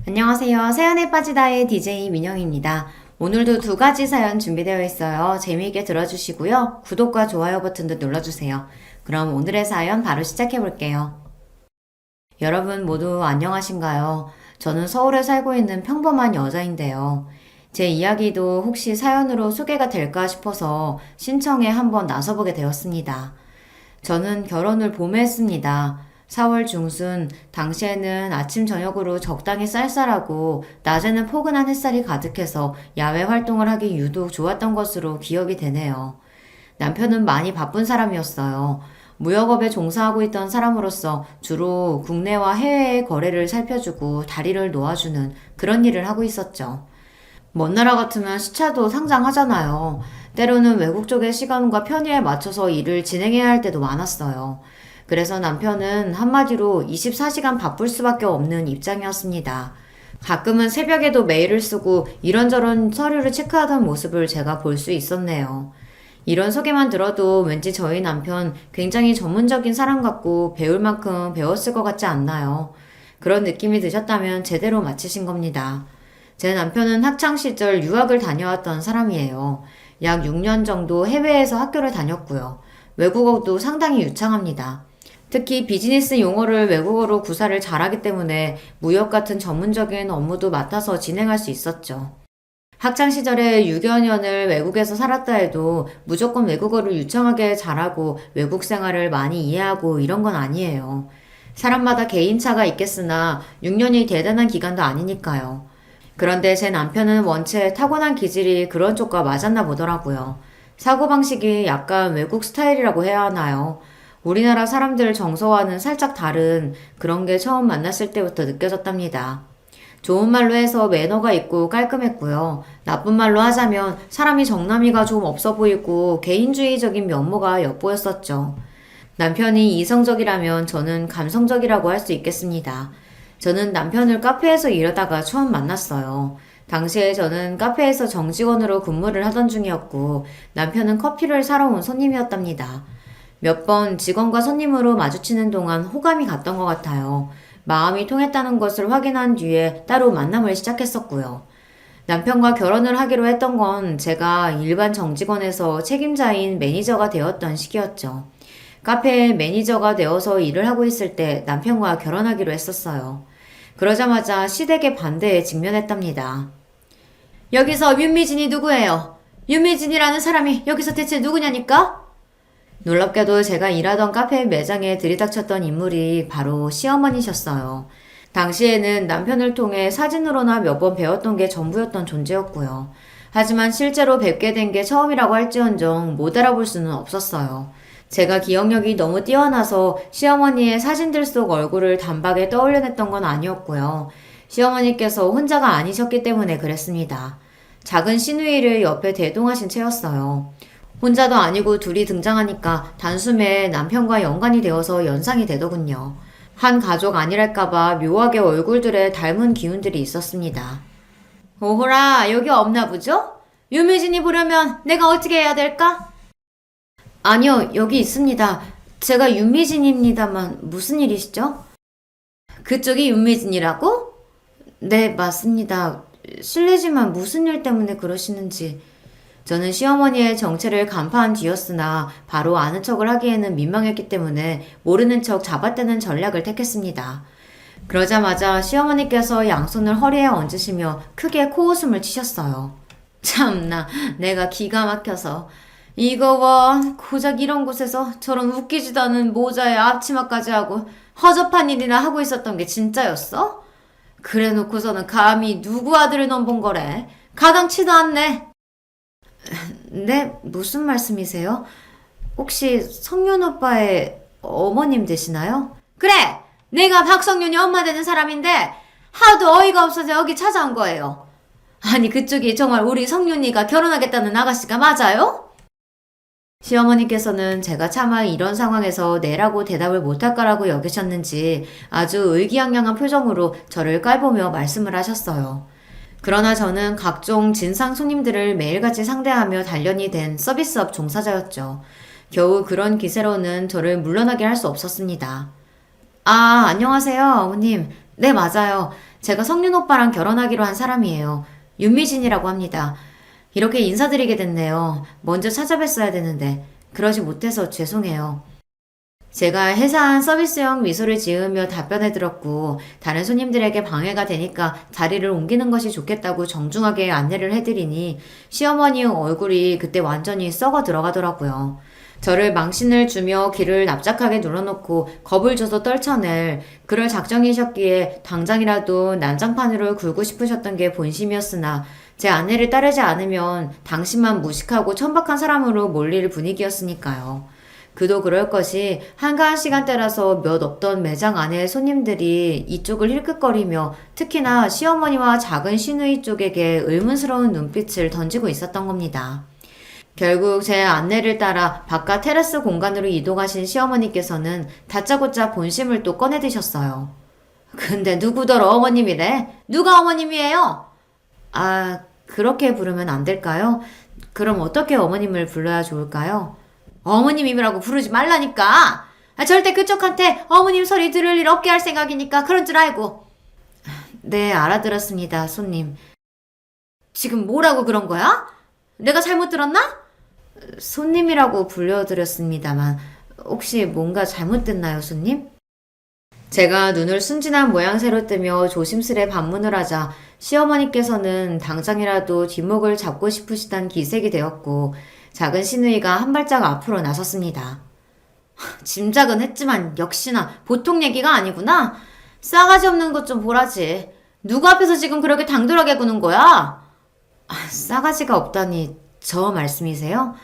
안녕하세요. 사연에 빠지다의 DJ 민영입니다. 오늘도 두 가지 사연 준비되어 있어요. 재미있게 들어주시고요. 구독과 좋아요 버튼도 눌러주세요. 그럼 오늘의 사연 바로 시작해 볼게요. 여러분 모두 안녕하신가요? 저는 서울에 살고 있는 평범한 여자인데요. 제 이야기도 혹시 사연으로 소개가 될까 싶어서 신청에 한번 나서보게 되었습니다. 저는 결혼을 봄에 했습니다. 4월 중순, 당시에는 아침 저녁으로 적당히 쌀쌀하고 낮에는 포근한 햇살이 가득해서 야외 활동을 하기 유독 좋았던 것으로 기억이 되네요. 남편은 많이 바쁜 사람이었어요. 무역업에 종사하고 있던 사람으로서 주로 국내와 해외의 거래를 살펴주고 다리를 놓아주는 그런 일을 하고 있었죠. 먼 나라 같으면 시차도 상장하잖아요. 때로는 외국 쪽의 시간과 편의에 맞춰서 일을 진행해야 할 때도 많았어요. 그래서 남편은 한마디로 24시간 바쁠 수밖에 없는 입장이었습니다. 가끔은 새벽에도 메일을 쓰고 이런저런 서류를 체크하던 모습을 제가 볼 수 있었네요. 이런 소개만 들어도 왠지 저희 남편 굉장히 전문적인 사람 같고 배울 만큼 배웠을 것 같지 않나요? 그런 느낌이 드셨다면 제대로 맞히신 겁니다. 제 남편은 학창시절 유학을 다녀왔던 사람이에요. 약 6년 정도 해외에서 학교를 다녔고요. 외국어도 상당히 유창합니다. 특히 비즈니스 용어를 외국어로 구사를 잘하기 때문에 무역 같은 전문적인 업무도 맡아서 진행할 수 있었죠. 학창시절에 6여 년을 외국에서 살았다 해도 무조건 외국어를 유창하게 잘하고 외국 생활을 많이 이해하고 이런 건 아니에요. 사람마다 개인차가 있겠으나 6년이 대단한 기간도 아니니까요. 그런데 제 남편은 원체 타고난 기질이 그런 쪽과 맞았나 보더라고요. 사고방식이 약간 외국 스타일이라고 해야 하나요? 우리나라 사람들 정서와는 살짝 다른 그런 게 처음 만났을 때부터 느껴졌답니다. 좋은 말로 해서 매너가 있고 깔끔했고요. 나쁜 말로 하자면 사람이 정남이가 좀 없어 보이고 개인주의적인 면모가 엿보였었죠. 남편이 이성적이라면 저는 감성적이라고 할 수 있겠습니다. 저는 남편을 카페에서 일하다가 처음 만났어요. 당시에 저는 카페에서 정직원으로 근무를 하던 중이었고 남편은 커피를 사러 온 손님이었답니다. 몇 번 직원과 손님으로 마주치는 동안 호감이 갔던 것 같아요. 마음이 통했다는 것을 확인한 뒤에 따로 만남을 시작했었고요. 남편과 결혼을 하기로 했던 건 제가 일반 정직원에서 책임자인 매니저가 되었던 시기였죠. 카페에 매니저가 되어서 일을 하고 있을 때 남편과 결혼하기로 했었어요. 그러자마자 시댁의 반대에 직면했답니다. 여기서 윤미진이 누구예요? 윤미진이라는 사람이 여기서 대체 누구냐니까? 놀랍게도 제가 일하던 카페 매장에 들이닥쳤던 인물이 바로 시어머니셨어요. 당시에는 남편을 통해 사진으로나 몇 번 배웠던 게 전부였던 존재였고요. 하지만 실제로 뵙게 된 게 처음이라고 할지언정 못 알아볼 수는 없었어요. 제가 기억력이 너무 뛰어나서 시어머니의 사진들 속 얼굴을 단박에 떠올려냈던 건 아니었고요. 시어머니께서 혼자가 아니셨기 때문에 그랬습니다. 작은 시누이를 옆에 대동하신 채였어요. 혼자도 아니고 둘이 등장하니까 단숨에 남편과 연관이 되어서 연상이 되더군요. 한 가족 아니랄까봐 묘하게 얼굴들에 닮은 기운들이 있었습니다. 오호라, 여기 없나 보죠? 유미진이 보려면 내가 어떻게 해야 될까? 아니요, 여기 있습니다. 제가 윤미진입니다만 무슨 일이시죠? 그쪽이 윤미진이라고? 네, 맞습니다. 실례지만 무슨 일 때문에 그러시는지. 저는 시어머니의 정체를 간파한 뒤였으나 바로 아는 척을 하기에는 민망했기 때문에 모르는 척 잡아떼는 전략을 택했습니다. 그러자마자 시어머니께서 양손을 허리에 얹으시며 크게 코웃음을 치셨어요. 참나, 내가 기가 막혀서. 이거 와, 고작 이런 곳에서 저런 웃기지도 않은 모자에 앞치마까지 하고 허접한 일이나 하고 있었던 게 진짜였어? 그래 놓고서는 감히 누구 아들을 넘본 거래? 가당치도 않네. 네, 무슨 말씀이세요? 혹시 성윤 오빠의 어머님 되시나요? 그래! 내가 박성윤이 엄마 되는 사람인데 하도 어이가 없어서 여기 찾아온 거예요. 아니, 그쪽이 정말 우리 성윤이가 결혼하겠다는 아가씨가 맞아요? 시어머니께서는 제가 차마 이런 상황에서 네라고 대답을 못할 거라고 여기셨는지 아주 의기양양한 표정으로 저를 깔보며 말씀을 하셨어요. 그러나 저는 각종 진상 손님들을 매일같이 상대하며 단련이 된 서비스업 종사자였죠. 겨우 그런 기세로는 저를 물러나게 할 수 없었습니다. 아, 안녕하세요, 어머님. 네, 맞아요. 제가 성윤 오빠랑 결혼하기로 한 사람이에요. 윤미진이라고 합니다. 이렇게 인사드리게 됐네요. 먼저 찾아뵀어야 되는데 그러지 못해서 죄송해요. 제가 해사한 서비스형 미소를 지으며 답변해 들었고 다른 손님들에게 방해가 되니까 자리를 옮기는 것이 좋겠다고 정중하게 안내를 해드리니 시어머니 얼굴이 그때 완전히 썩어 들어가더라고요. 저를 망신을 주며 귀를 납작하게 눌러놓고 겁을 줘서 떨쳐낼 그럴 작정이셨기에 당장이라도 난장판으로 굴고 싶으셨던 게 본심이었으나 제 안내를 따르지 않으면 당신만 무식하고 천박한 사람으로 몰릴 분위기였으니까요. 그도 그럴 것이 한가한 시간대라서 몇 없던 매장 안에 손님들이 이쪽을 힐끗거리며 특히나 시어머니와 작은 시누이 쪽에게 의문스러운 눈빛을 던지고 있었던 겁니다. 결국 제 안내를 따라 바깥 테라스 공간으로 이동하신 시어머니께서는 다짜고짜 본심을 또 꺼내드셨어요. 근데 누구더러 어머님이래? 누가 어머님이에요? 아, 그렇게 부르면 안 될까요? 그럼 어떻게 어머님을 불러야 좋을까요? 어머님이라고 부르지 말라니까. 절대 그쪽한테 어머님 소리 들을 일 없게 할 생각이니까 그런 줄 알고. 네, 알아들었습니다, 손님. 지금 뭐라고 그런 거야? 내가 잘못 들었나? 손님이라고 불려드렸습니다만 혹시 뭔가 잘못됐나요, 손님? 제가 눈을 순진한 모양새로 뜨며 조심스레 반문을 하자 시어머니께서는 당장이라도 뒷목을 잡고 싶으시단 기색이 되었고 작은 시누이가 한 발짝 앞으로 나섰습니다. 짐작은 했지만 역시나 보통 얘기가 아니구나. 싸가지 없는 것 좀 보라지. 누구 앞에서 지금 그렇게 당돌하게 구는 거야? 싸가지가 없다니 저 말씀이세요?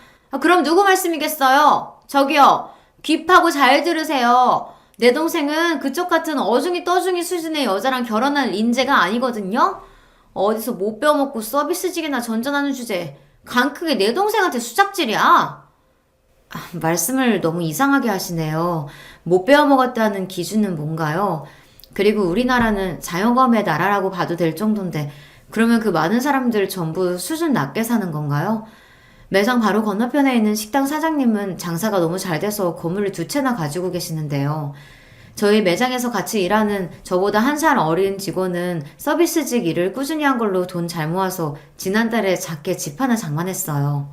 그럼 누구 말씀이겠어요? 저기요. 귀 파고 잘 들으세요. 내 동생은 그쪽 같은 어중이 떠중이 수준의 여자랑 결혼할 인재가 아니거든요? 어디서 못 배워먹고 서비스직이나 전전하는 주제에 간 크게 내 동생한테 수작질이야. 말씀을 너무 이상하게 하시네요. 못 배워먹었다는 기준은 뭔가요? 그리고 우리나라는 자영업의 나라라고 봐도 될 정도인데 그러면 그 많은 사람들 전부 수준 낮게 사는 건가요? 매장 바로 건너편에 있는 식당 사장님은 장사가 너무 잘 돼서 건물을 2채나 가지고 계시는데요. 저희 매장에서 같이 일하는 저보다 1살 어린 직원은 서비스직 일을 꾸준히 한 걸로 돈 잘 모아서 지난달에 작게 집 하나 장만했어요.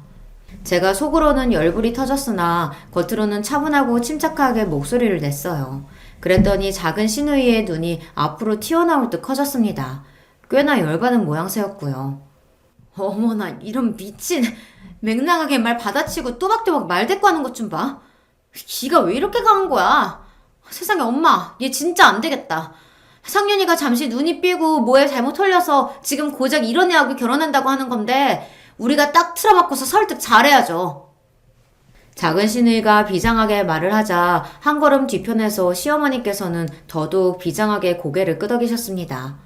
제가 속으로는 열불이 터졌으나 겉으로는 차분하고 침착하게 목소리를 냈어요. 그랬더니 작은 시누이의 눈이 앞으로 튀어나올 듯 커졌습니다. 꽤나 열받은 모양새였고요. 어머나 이런 미친 맹랑하게 말 받아치고 또박또박 말대꾸하는 것 좀 봐. 기가 왜 이렇게 강한 거야? 세상에 엄마 얘 진짜 안 되겠다. 상윤이가 잠시 눈이 삐고 뭐에 잘못 털려서 지금 고작 이런 애하고 결혼한다고 하는 건데 우리가 딱 틀어바꿔서 설득 잘해야죠. 작은 시누이가 비장하게 말을 하자 한 걸음 뒤편에서 시어머니께서는 더더욱 비장하게 고개를 끄덕이셨습니다.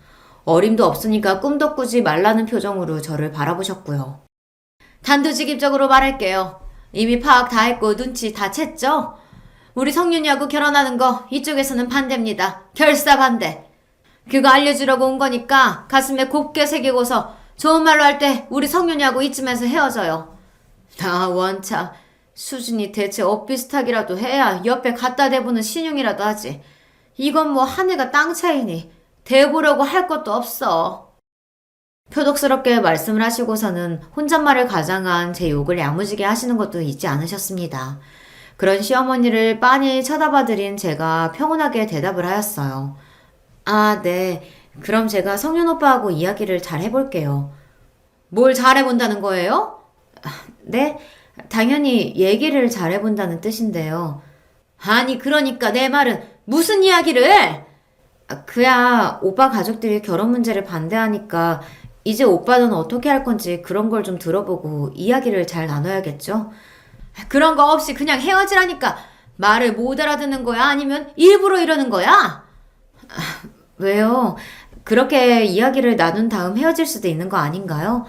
어림도 없으니까 꿈도 꾸지 말라는 표정으로 저를 바라보셨고요. 단도직입적으로 말할게요. 이미 파악 다 했고 눈치 다 챘죠? 우리 성윤이하고 결혼하는 거 이쪽에서는 반대입니다. 결사 반대. 그거 알려주려고 온 거니까 가슴에 곱게 새기고서 좋은 말로 할 때 우리 성윤이하고 이쯤에서 헤어져요. 나 원차 수준이 대체 엇비슷하기라도 해야 옆에 갖다 대보는 신용이라도 하지. 이건 뭐 하늘과 땅 차이니 대보려고 할 것도 없어. 표독스럽게 말씀을 하시고서는 혼잣말을 가장한 제 욕을 야무지게 하시는 것도 잊지 않으셨습니다. 그런 시어머니를 빤히 쳐다봐드린 제가 평온하게 대답을 하였어요. 아, 네. 그럼 제가 성윤 오빠하고 이야기를 잘 해볼게요. 뭘 잘해본다는 거예요? 네? 당연히 얘기를 잘해본다는 뜻인데요. 아니 그러니까 내 말은 무슨 이야기를? 그야 오빠 가족들이 결혼 문제를 반대하니까 이제 오빠는 어떻게 할 건지 그런 걸 좀 들어보고 이야기를 잘 나눠야겠죠? 그런 거 없이 그냥 헤어지라니까. 말을 못 알아듣는 거야? 아니면 일부러 이러는 거야? 왜요? 그렇게 이야기를 나눈 다음 헤어질 수도 있는 거 아닌가요?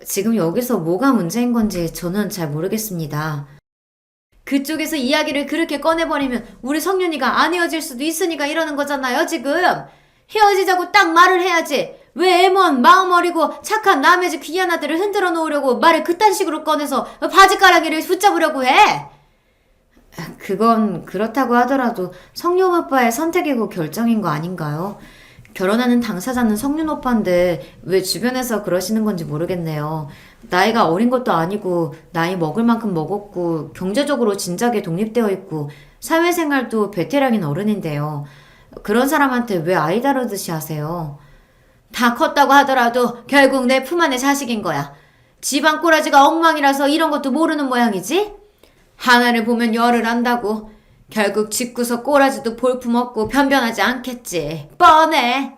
지금 여기서 뭐가 문제인 건지 저는 잘 모르겠습니다. 그쪽에서 이야기를 그렇게 꺼내버리면 우리 성윤이가 안 헤어질 수도 있으니까 이러는 거잖아요, 지금. 헤어지자고 딱 말을 해야지. 왜 애먼 마음 어리고 착한 남의 집 귀한 아들을 흔들어 놓으려고 말을 그딴 식으로 꺼내서 바지가랑이를 붙잡으려고 해? 그건 그렇다고 하더라도 성룡 오빠의 선택이고 결정인 거 아닌가요? 결혼하는 당사자는 성윤 오빠인데 왜 주변에서 그러시는 건지 모르겠네요. 나이가 어린 것도 아니고 나이 먹을 만큼 먹었고 경제적으로 진작에 독립되어 있고 사회생활도 베테랑인 어른인데요. 그런 사람한테 왜 아이 다루듯이 하세요? 다 컸다고 하더라도 결국 내 품 안의 자식인 거야. 집안 꼬라지가 엉망이라서 이런 것도 모르는 모양이지? 하나를 보면 열을 안다고. 결국 집구석 꼬라지도 볼품없고 변변하지 않겠지. 뻔해.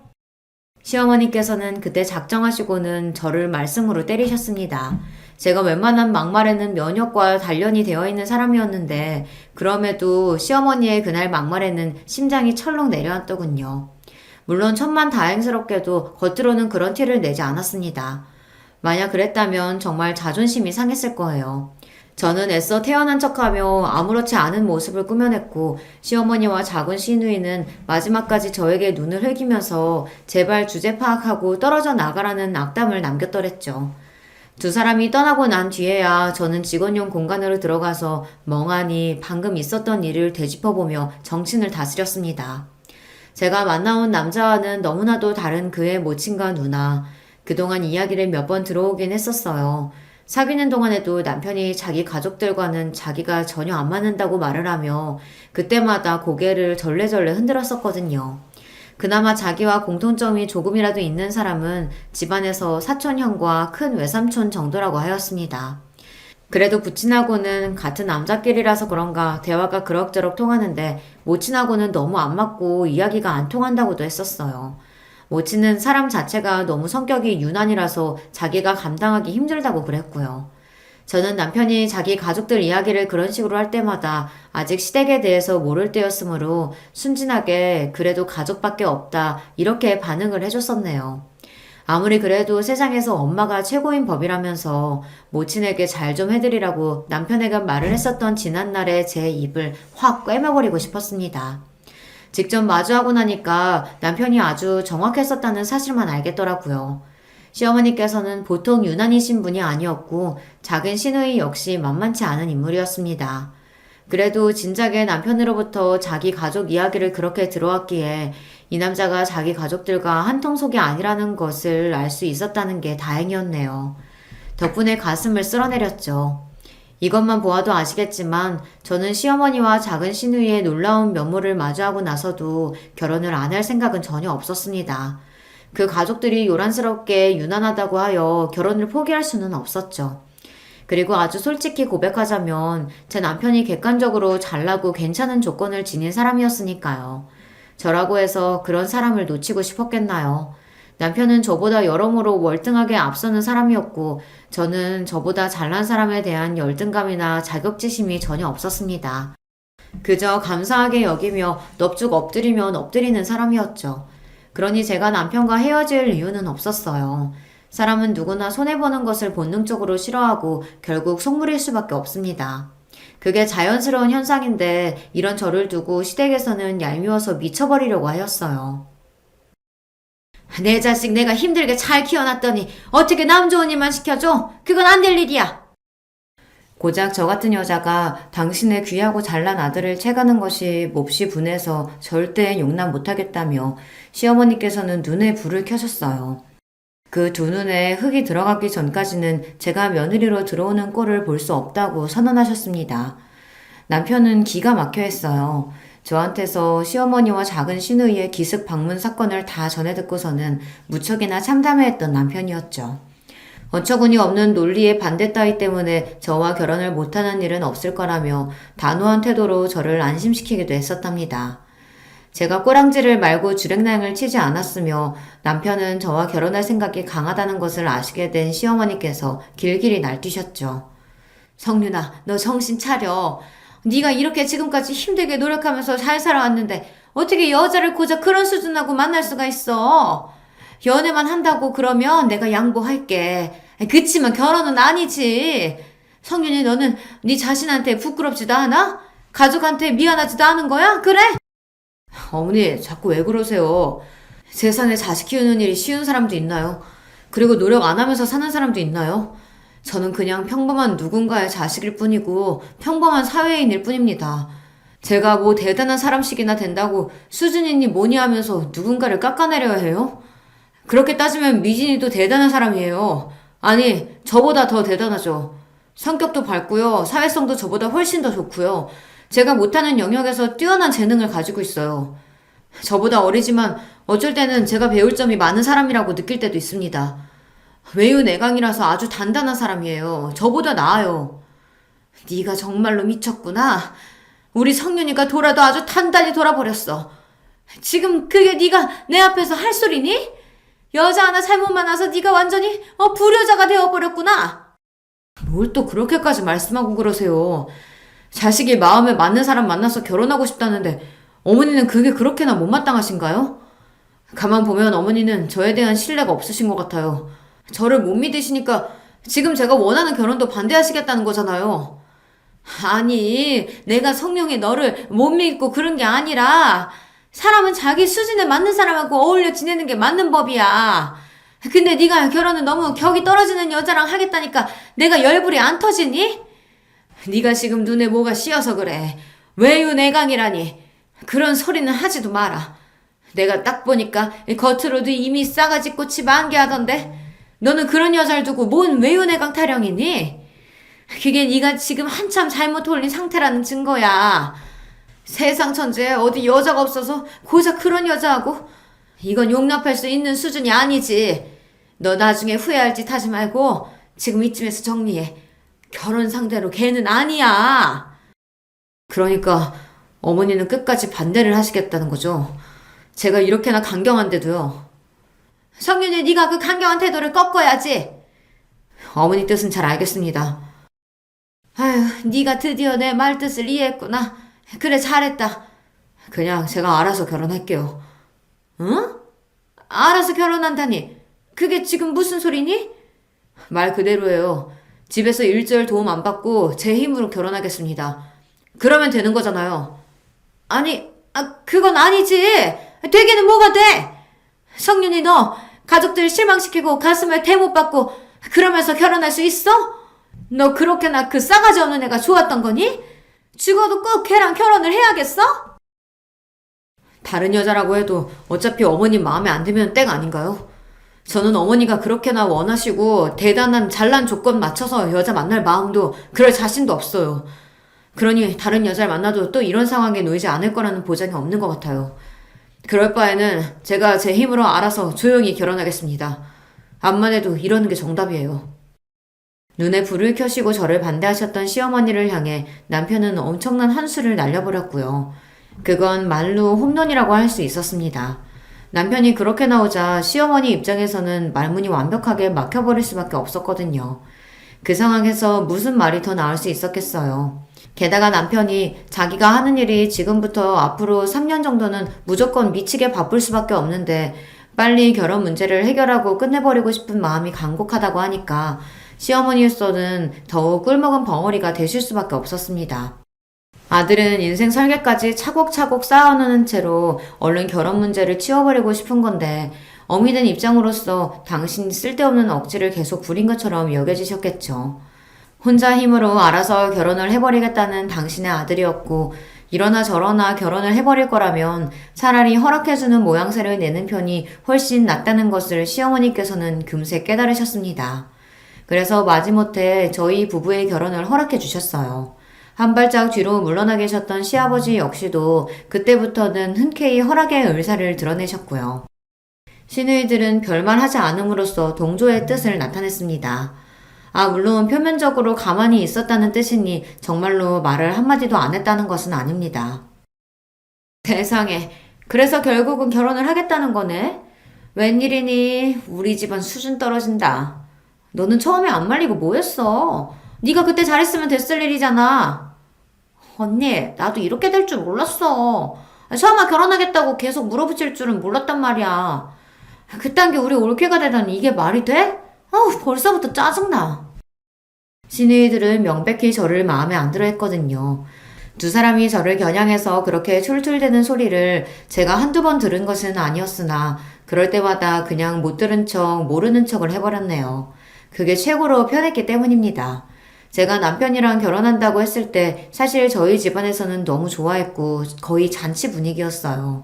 시어머니께서는 그때 작정하시고는 저를 말씀으로 때리셨습니다. 제가 웬만한 막말에는 면역과 단련이 되어 있는 사람이었는데 그럼에도 시어머니의 그날 막말에는 심장이 철렁 내려앉더군요. 물론 천만다행스럽게도 겉으로는 그런 티를 내지 않았습니다. 만약 그랬다면 정말 자존심이 상했을 거예요. 저는 애써 태어난 척하며 아무렇지 않은 모습을 꾸며냈고 시어머니와 작은 시누이는 마지막까지 저에게 눈을 흘기면서 제발 주제 파악하고 떨어져 나가라는 악담을 남겼더랬죠. 두 사람이 떠나고 난 뒤에야 저는 직원용 공간으로 들어가서 멍하니 방금 있었던 일을 되짚어보며 정신을 다스렸습니다. 제가 만나온 남자와는 너무나도 다른 그의 모친과 누나. 그동안 이야기를 몇 번 들어오긴 했었어요. 사귀는 동안에도 남편이 자기 가족들과는 자기가 전혀 안 맞는다고 말을 하며 그때마다 고개를 절레절레 흔들었었거든요. 그나마 자기와 공통점이 조금이라도 있는 사람은 집안에서 사촌형과 큰 외삼촌 정도라고 하였습니다. 그래도 부친하고는 같은 남자끼리라서 그런가 대화가 그럭저럭 통하는데 모친하고는 너무 안 맞고 이야기가 안 통한다고도 했었어요. 모친은 사람 자체가 너무 성격이 유난이라서 자기가 감당하기 힘들다고 그랬고요. 저는 남편이 자기 가족들 이야기를 그런 식으로 할 때마다 아직 시댁에 대해서 모를 때였으므로 순진하게 그래도 가족밖에 없다 이렇게 반응을 해줬었네요. 아무리 그래도 세상에서 엄마가 최고인 법이라면서 모친에게 잘 좀 해드리라고 남편에게 말을 했었던 지난날의 제 입을 확 꿰매버리고 싶었습니다. 직접 마주하고 나니까 남편이 아주 정확했었다는 사실만 알겠더라고요. 시어머니께서는 보통 유난이신 분이 아니었고 작은 시누이 역시 만만치 않은 인물이었습니다. 그래도 진작에 남편으로부터 자기 가족 이야기를 그렇게 들어왔기에 이 남자가 자기 가족들과 한통속이 아니라는 것을 알 수 있었다는 게 다행이었네요. 덕분에 가슴을 쓸어내렸죠. 이것만 보아도 아시겠지만 저는 시어머니와 작은 시누이의 놀라운 면모를 마주하고 나서도 결혼을 안 할 생각은 전혀 없었습니다. 그 가족들이 요란스럽게 유난하다고 하여 결혼을 포기할 수는 없었죠. 그리고 아주 솔직히 고백하자면 제 남편이 객관적으로 잘나고 괜찮은 조건을 지닌 사람이었으니까요. 저라고 해서 그런 사람을 놓치고 싶었겠나요? 남편은 저보다 여러모로 월등하게 앞서는 사람이었고 저는 저보다 잘난 사람에 대한 열등감이나 자격지심이 전혀 없었습니다. 그저 감사하게 여기며 넙죽 엎드리면 엎드리는 사람이었죠. 그러니 제가 남편과 헤어질 이유는 없었어요. 사람은 누구나 손해보는 것을 본능적으로 싫어하고 결국 속물일 수밖에 없습니다. 그게 자연스러운 현상인데 이런 저를 두고 시댁에서는 얄미워서 미쳐버리려고 하였어요. 내 자식 내가 힘들게 잘 키워놨더니 어떻게 남 좋은 일만 시켜줘? 그건 안 될 일이야. 고작 저 같은 여자가 당신의 귀하고 잘난 아들을 채가는 것이 몹시 분해서 절대 용납 못하겠다며 시어머니께서는 눈에 불을 켜셨어요. 그 두 눈에 흙이 들어가기 전까지는 제가 며느리로 들어오는 꼴을 볼 수 없다고 선언하셨습니다. 남편은 기가 막혀 했어요. 저한테서 시어머니와 작은 시누이의 기습 방문 사건을 다 전해 듣고서는 무척이나 참담해했던 남편이었죠. 어처구니 없는 논리의 반대 따위 때문에 저와 결혼을 못하는 일은 없을 거라며 단호한 태도로 저를 안심시키기도 했었답니다. 제가 꼬랑지를 말고 주랭랑을 치지 않았으며 남편은 저와 결혼할 생각이 강하다는 것을 아시게 된 시어머니께서 길길이 날뛰셨죠. 성윤아, 너 정신 차려. 네가 이렇게 지금까지 힘들게 노력하면서 잘 살아왔는데 어떻게 여자를 고작 그런 수준하고 만날 수가 있어? 연애만 한다고 그러면 내가 양보할게. 그치만 결혼은 아니지. 성윤이 너는 네 자신한테 부끄럽지도 않아? 가족한테 미안하지도 않은 거야? 그래? 어머니, 자꾸 왜 그러세요? 세상에 자식 키우는 일이 쉬운 사람도 있나요? 그리고 노력 안 하면서 사는 사람도 있나요? 저는 그냥 평범한 누군가의 자식일 뿐이고 평범한 사회인일 뿐입니다. 제가 뭐 대단한 사람씩이나 된다고 수진이니 뭐니 하면서 누군가를 깎아내려야 해요? 그렇게 따지면 미진이도 대단한 사람이에요. 아니, 저보다 더 대단하죠. 성격도 밝고요. 사회성도 저보다 훨씬 더 좋고요. 제가 못하는 영역에서 뛰어난 재능을 가지고 있어요. 저보다 어리지만 어쩔 때는 제가 배울 점이 많은 사람이라고 느낄 때도 있습니다. 외유내강이라서 아주 단단한 사람이에요. 저보다 나아요. 네가 정말로 미쳤구나. 우리 성윤이가 돌아도 아주 단단히 돌아버렸어. 지금 그게 네가 내 앞에서 할 소리니? 여자 하나 잘못 만나서 네가 완전히 불효자가 되어버렸구나. 뭘 또 그렇게까지 말씀하고 그러세요. 자식이 마음에 맞는 사람 만나서 결혼하고 싶다는데 어머니는 그게 그렇게나 못마땅하신가요? 가만 보면 어머니는 저에 대한 신뢰가 없으신 것 같아요. 저를 못 믿으시니까 지금 제가 원하는 결혼도 반대하시겠다는 거잖아요. 아니, 내가 성령의 너를 못 믿고 그런 게 아니라 사람은 자기 수준에 맞는 사람하고 어울려 지내는 게 맞는 법이야. 근데 네가 결혼은 너무 격이 떨어지는 여자랑 하겠다니까 내가 열불이 안 터지니? 네가 지금 눈에 뭐가 씌어서 그래. 외유내강이라니. 그런 소리는 하지도 마라. 내가 딱 보니까 겉으로도 이미 싸가지 꽃이 만개하던데 너는 그런 여자를 두고 뭔 외유내강 타령이니? 그게 네가 지금 한참 잘못 돌린 상태라는 증거야. 세상 천지에 어디 여자가 없어서 고작 그런 여자하고 이건 용납할 수 있는 수준이 아니지. 너 나중에 후회할 짓 하지 말고 지금 이쯤에서 정리해. 결혼 상대로 걔는 아니야. 그러니까 어머니는 끝까지 반대를 하시겠다는 거죠. 제가 이렇게나 강경한데도요. 성윤이 네가 그 강경한 태도를 꺾어야지. 어머니 뜻은 잘 알겠습니다. 아휴, 네가 드디어 내 말뜻을 이해했구나. 그래, 잘했다. 그냥 제가 알아서 결혼할게요. 응? 알아서 결혼한다니. 그게 지금 무슨 소리니? 말 그대로예요. 집에서 일절 도움 안 받고 제 힘으로 결혼하겠습니다. 그러면 되는 거잖아요. 아니, 그건 아니지. 되기는 뭐가 돼? 성윤이 너 가족들 실망시키고 가슴을 대못 받고 그러면서 결혼할 수 있어? 너 그렇게나 그 싸가지 없는 애가 좋았던 거니? 죽어도 꼭 걔랑 결혼을 해야겠어? 다른 여자라고 해도 어차피 어머님 마음에 안 들면 땡 아닌가요? 저는 어머니가 그렇게나 원하시고 대단한 잘난 조건 맞춰서 여자 만날 마음도 그럴 자신도 없어요. 그러니 다른 여자를 만나도 또 이런 상황에 놓이지 않을 거라는 보장이 없는 것 같아요. 그럴 바에는 제가 제 힘으로 알아서 조용히 결혼하겠습니다. 암만 해도 이러는 게 정답이에요. 눈에 불을 켜시고 저를 반대하셨던 시어머니를 향해 남편은 엄청난 한 수를 날려버렸고요. 그건 말로 홈런이라고 할 수 있었습니다. 남편이 그렇게 나오자 시어머니 입장에서는 말문이 완벽하게 막혀버릴 수밖에 없었거든요. 그 상황에서 무슨 말이 더 나올 수 있었겠어요. 게다가 남편이 자기가 하는 일이 지금부터 앞으로 3년 정도는 무조건 미치게 바쁠 수밖에 없는데 빨리 결혼 문제를 해결하고 끝내버리고 싶은 마음이 간곡하다고 하니까 시어머니로서는 더욱 꿀먹은 벙어리가 되실 수밖에 없었습니다. 아들은 인생 설계까지 차곡차곡 쌓아놓은 채로 얼른 결혼 문제를 치워버리고 싶은 건데 어미된 입장으로서 당신이 쓸데없는 억지를 계속 부린 것처럼 여겨지셨겠죠. 혼자 힘으로 알아서 결혼을 해버리겠다는 당신의 아들이었고 이러나 저러나 결혼을 해버릴 거라면 차라리 허락해주는 모양새를 내는 편이 훨씬 낫다는 것을 시어머니께서는 금세 깨달으셨습니다. 그래서 마지못해 저희 부부의 결혼을 허락해 주셨어요. 한 발짝 뒤로 물러나 계셨던 시아버지 역시도 그때부터는 흔쾌히 허락의 의사를 드러내셨고요. 시누이들은 별말 하지 않음으로써 동조의 뜻을 나타냈습니다. 물론 표면적으로 가만히 있었다는 뜻이니 정말로 말을 한마디도 안 했다는 것은 아닙니다. 세상에, 그래서 결국은 결혼을 하겠다는 거네? 웬일이니? 우리 집안 수준 떨어진다. 너는 처음에 안 말리고 뭐 했어? 네가 그때 잘했으면 됐을 일이잖아. 언니, 나도 이렇게 될 줄 몰랐어. 설마 결혼하겠다고 계속 물어붙일 줄은 몰랐단 말이야. 그딴 게 우리 올케가 되다니 이게 말이 돼? 벌써부터 짜증나. 시누이들은 명백히 저를 마음에 안 들어 했거든요. 두 사람이 저를 겨냥해서 그렇게 툴툴대는 소리를 제가 한두 번 들은 것은 아니었으나 그럴 때마다 그냥 못 들은 척 모르는 척을 해버렸네요. 그게 최고로 편했기 때문입니다. 제가 남편이랑 결혼한다고 했을 때 사실 저희 집안에서는 너무 좋아했고 거의 잔치 분위기였어요.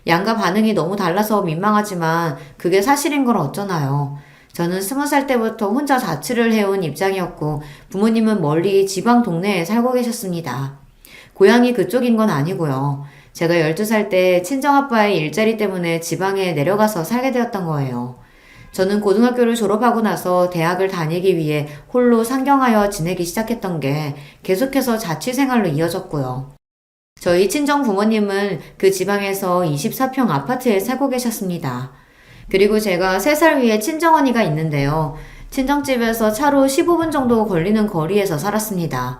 양가 반응이 너무 달라서 민망하지만 그게 사실인 걸 어쩌나요. 저는 20살 때부터 혼자 자취를 해온 입장이었고 부모님은 멀리 지방 동네에 살고 계셨습니다. 고향이 그쪽인 건 아니고요. 제가 12살 때 친정아빠의 일자리 때문에 지방에 내려가서 살게 되었던 거예요. 저는 고등학교를 졸업하고 나서 대학을 다니기 위해 홀로 상경하여 지내기 시작했던 게 계속해서 자취 생활로 이어졌고요. 저희 친정 부모님은 그 지방에서 24평 아파트에 살고 계셨습니다. 그리고 제가 3살 위에 친정언니가 있는데요. 친정집에서 차로 15분 정도 걸리는 거리에서 살았습니다.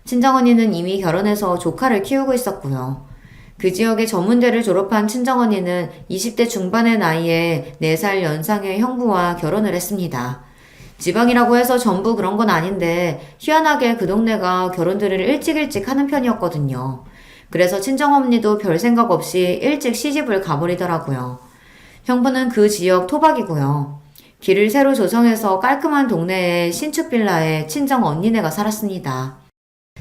친정언니는 이미 결혼해서 조카를 키우고 있었고요. 그 지역의 전문대를 졸업한 친정언니는 20대 중반의 나이에 4살 연상의 형부와 결혼을 했습니다. 지방이라고 해서 전부 그런 건 아닌데 희한하게 그 동네가 결혼들을 일찍 하는 편이었거든요. 그래서 친정언니도 별 생각 없이 일찍 시집을 가버리더라고요. 형부는 그 지역 토박이고요. 길을 새로 조성해서 깔끔한 동네의 신축 빌라에 친정 언니네가 살았습니다.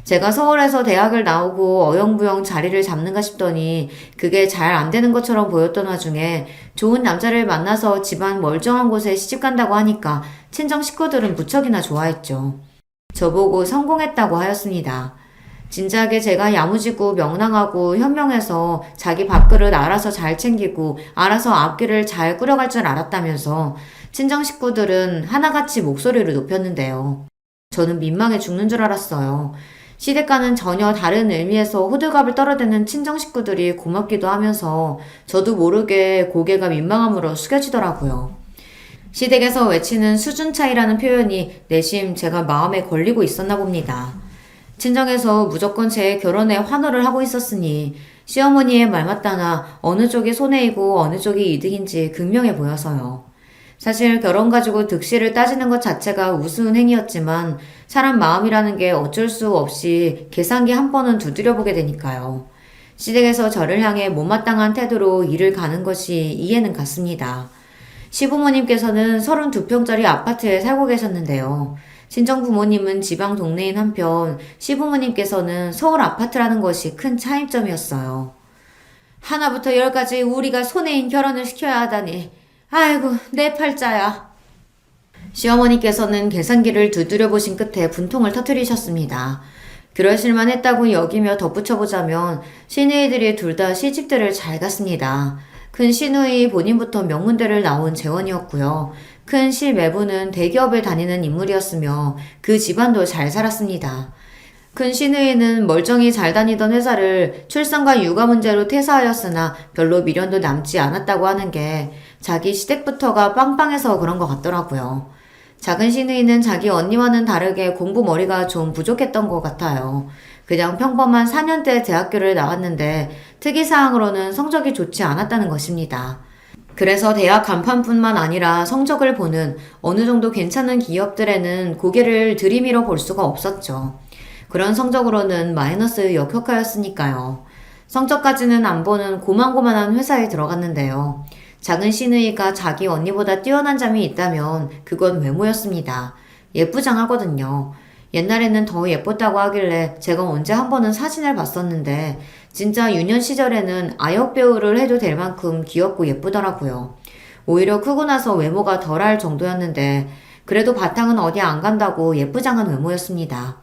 제가 서울에서 대학을 나오고 어영부영 자리를 잡는가 싶더니 그게 잘 안 되는 것처럼 보였던 와중에 좋은 남자를 만나서 집안 멀쩡한 곳에 시집간다고 하니까 친정 식구들은 무척이나 좋아했죠. 저보고 성공했다고 하였습니다. 진작에 제가 야무지고 명랑하고 현명해서 자기 밥그릇 알아서 잘 챙기고 알아서 앞길을 잘 꾸려갈 줄 알았다면서 친정 식구들은 하나같이 목소리를 높였는데요. 저는 민망해 죽는 줄 알았어요. 시댁과는 전혀 다른 의미에서 호들갑을 떨어대는 친정 식구들이 고맙기도 하면서 저도 모르게 고개가 민망함으로 숙여지더라고요. 시댁에서 외치는 수준 차이라는 표현이 내심 제가 마음에 걸리고 있었나 봅니다. 친정에서 무조건 제 결혼에 환호를 하고 있었으니 시어머니의 말마따나 어느 쪽이 손해이고 어느 쪽이 이득인지 극명해 보여서요. 사실 결혼 가지고 득실을 따지는 것 자체가 우스운 행위였지만 사람 마음이라는 게 어쩔 수 없이 계산기 한 번은 두드려보게 되니까요. 시댁에서 저를 향해 못마땅한 태도로 일을 가는 것이 이해는 갔습니다. 시부모님께서는 32평짜리 아파트에 살고 계셨는데요. 친정 부모님은 지방 동네인 한편 시부모님께서는 서울 아파트라는 것이 큰 차이점이었어요. 하나부터 열까지 우리가 손해인 결혼을 시켜야 하다니. 아이고, 내 팔자야. 시어머니께서는 계산기를 두드려 보신 끝에 분통을 터뜨리셨습니다. 그러실만 했다고 여기며 덧붙여보자면 시누이들이 둘 다 시집들을 잘 갔습니다. 큰 시누이 본인부터 명문대를 나온 재원이었고요. 큰 시매부는 대기업에 다니는 인물이었으며 그 집안도 잘 살았습니다. 큰 시누이는 멀쩡히 잘 다니던 회사를 출산과 육아 문제로 퇴사하였으나 별로 미련도 남지 않았다고 하는 게 자기 시댁부터가 빵빵해서 그런 것 같더라고요. 작은 시누이는 자기 언니와는 다르게 공부 머리가 좀 부족했던 것 같아요. 그냥 평범한 4년대 대학교를 나왔는데 특이사항으로는 성적이 좋지 않았다는 것입니다. 그래서 대학 간판뿐만 아니라 성적을 보는 어느 정도 괜찮은 기업들에는 고개를 들이밀어 볼 수가 없었죠. 그런 성적으로는 마이너스 역효과였으니까요. 성적까지는 안 보는 고만고만한 회사에 들어갔는데요. 작은 시누이가 자기 언니보다 뛰어난 점이 있다면 그건 외모였습니다. 예쁘장하거든요. 옛날에는 더 예뻤다고 하길래 제가 언제 한 번은 사진을 봤었는데 진짜 유년 시절에는 아역 배우를 해도 될 만큼 귀엽고 예쁘더라고요. 오히려 크고 나서 외모가 덜할 정도였는데 그래도 바탕은 어디 안 간다고 예쁘장한 외모였습니다.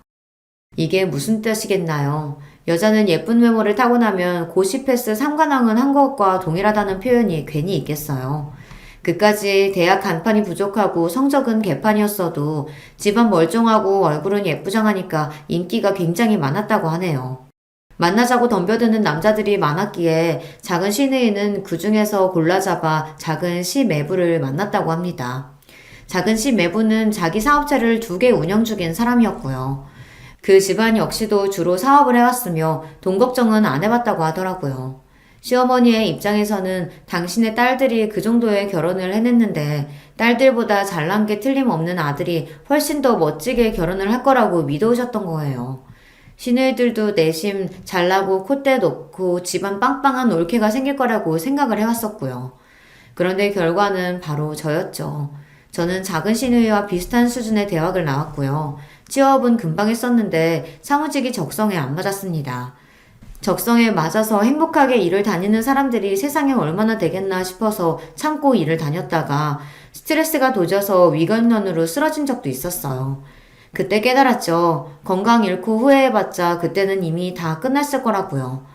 이게 무슨 뜻이겠나요? 여자는 예쁜 외모를 타고나면 고시 패스 3관왕은 한 것과 동일하다는 표현이 괜히 있겠어요. 그까지 대학 간판이 부족하고 성적은 개판이었어도 집안 멀쩡하고 얼굴은 예쁘장하니까 인기가 굉장히 많았다고 하네요. 만나자고 덤벼드는 남자들이 많았기에 작은 시누이는 그 중에서 골라잡아 작은 시매부를 만났다고 합니다. 작은 시매부는 자기 사업체를 2개 운영 중인 사람이었고요. 그 집안 역시도 주로 사업을 해왔으며 돈 걱정은 안 해봤다고 하더라고요. 시어머니의 입장에서는 당신의 딸들이 그 정도의 결혼을 해냈는데 딸들보다 잘난 게 틀림없는 아들이 훨씬 더 멋지게 결혼을 할 거라고 믿어오셨던 거예요. 시누이들도 내심 잘나고 콧대 높고 집안 빵빵한 올케가 생길 거라고 생각을 해왔었고요. 그런데 결과는 바로 저였죠. 저는 작은 시누이와 비슷한 수준의 대학을 나왔고요. 취업은 금방 했었는데 사무직이 적성에 안 맞았습니다. 적성에 맞아서 행복하게 일을 다니는 사람들이 세상에 얼마나 되겠나 싶어서 참고 일을 다녔다가 스트레스가 도져서 위경련으로 쓰러진 적도 있었어요. 그때 깨달았죠. 건강 잃고 후회해봤자 그때는 이미 다 끝났을 거라고요.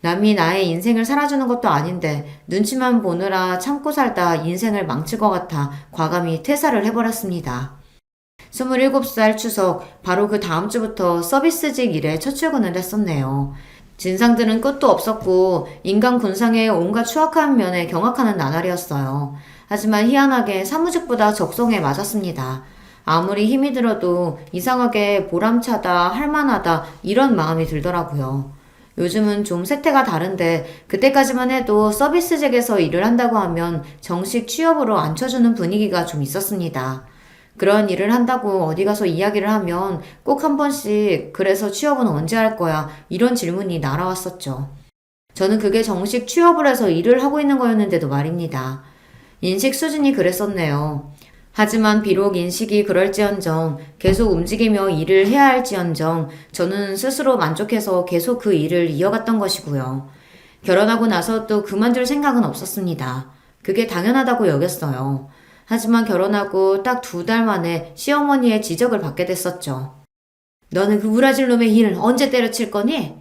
남이 나의 인생을 살아주는 것도 아닌데 눈치만 보느라 참고 살다 인생을 망칠 것 같아 과감히 퇴사를 해버렸습니다. 27살 추석, 바로 그 다음 주부터 서비스직 일에 첫 출근을 했었네요. 진상들은 끝도 없었고 인간 군상의 온갖 추악한 면에 경악하는 나날이었어요. 하지만 희한하게 사무직보다 적성에 맞았습니다. 아무리 힘이 들어도 이상하게 보람차다, 할만하다 이런 마음이 들더라고요. 요즘은 좀 세태가 다른데 그때까지만 해도 서비스직에서 일을 한다고 하면 정식 취업으로 앉혀주는 분위기가 좀 있었습니다. 그런 일을 한다고 어디 가서 이야기를 하면 꼭 한 번씩 그래서 취업은 언제 할 거야? 이런 질문이 날아왔었죠. 저는 그게 정식 취업을 해서 일을 하고 있는 거였는데도 말입니다. 인식 수준이 그랬었네요. 하지만 비록 인식이 그럴지언정 계속 움직이며 일을 해야 할지언정 저는 스스로 만족해서 계속 그 일을 이어갔던 것이고요. 결혼하고 나서 또 그만둘 생각은 없었습니다. 그게 당연하다고 여겼어요. 하지만 결혼하고 딱 2달 만에 시어머니의 지적을 받게 됐었죠. 너는 그 우라질 놈의 일 언제 때려칠 거니?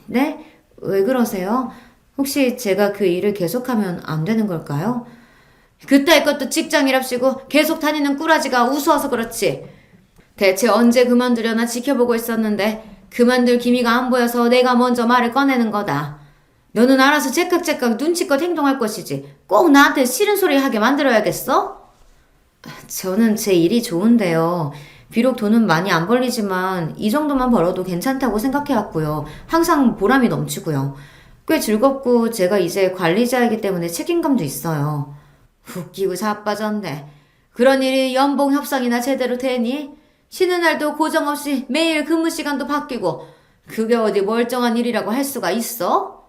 네? 왜 그러세요? 혹시 제가 그 일을 계속하면 안 되는 걸까요? 그따위 것도 직장이랍시고 계속 다니는 꾸라지가 우스워서 그렇지. 대체 언제 그만두려나 지켜보고 있었는데 그만둘 기미가 안 보여서 내가 먼저 말을 꺼내는 거다. 너는 알아서 제깍제깍 눈치껏 행동할 것이지 꼭 나한테 싫은 소리 하게 만들어야겠어? 저는 제 일이 좋은데요. 비록 돈은 많이 안 벌리지만 이 정도만 벌어도 괜찮다고 생각해왔고요. 항상 보람이 넘치고요. 꽤 즐겁고 제가 이제 관리자이기 때문에 책임감도 있어요. 웃기고 자빠졌네. 그런 일이 연봉 협상이나 제대로 되니? 쉬는 날도 고정 없이 매일 근무 시간도 바뀌고 그게 어디 멀쩡한 일이라고 할 수가 있어?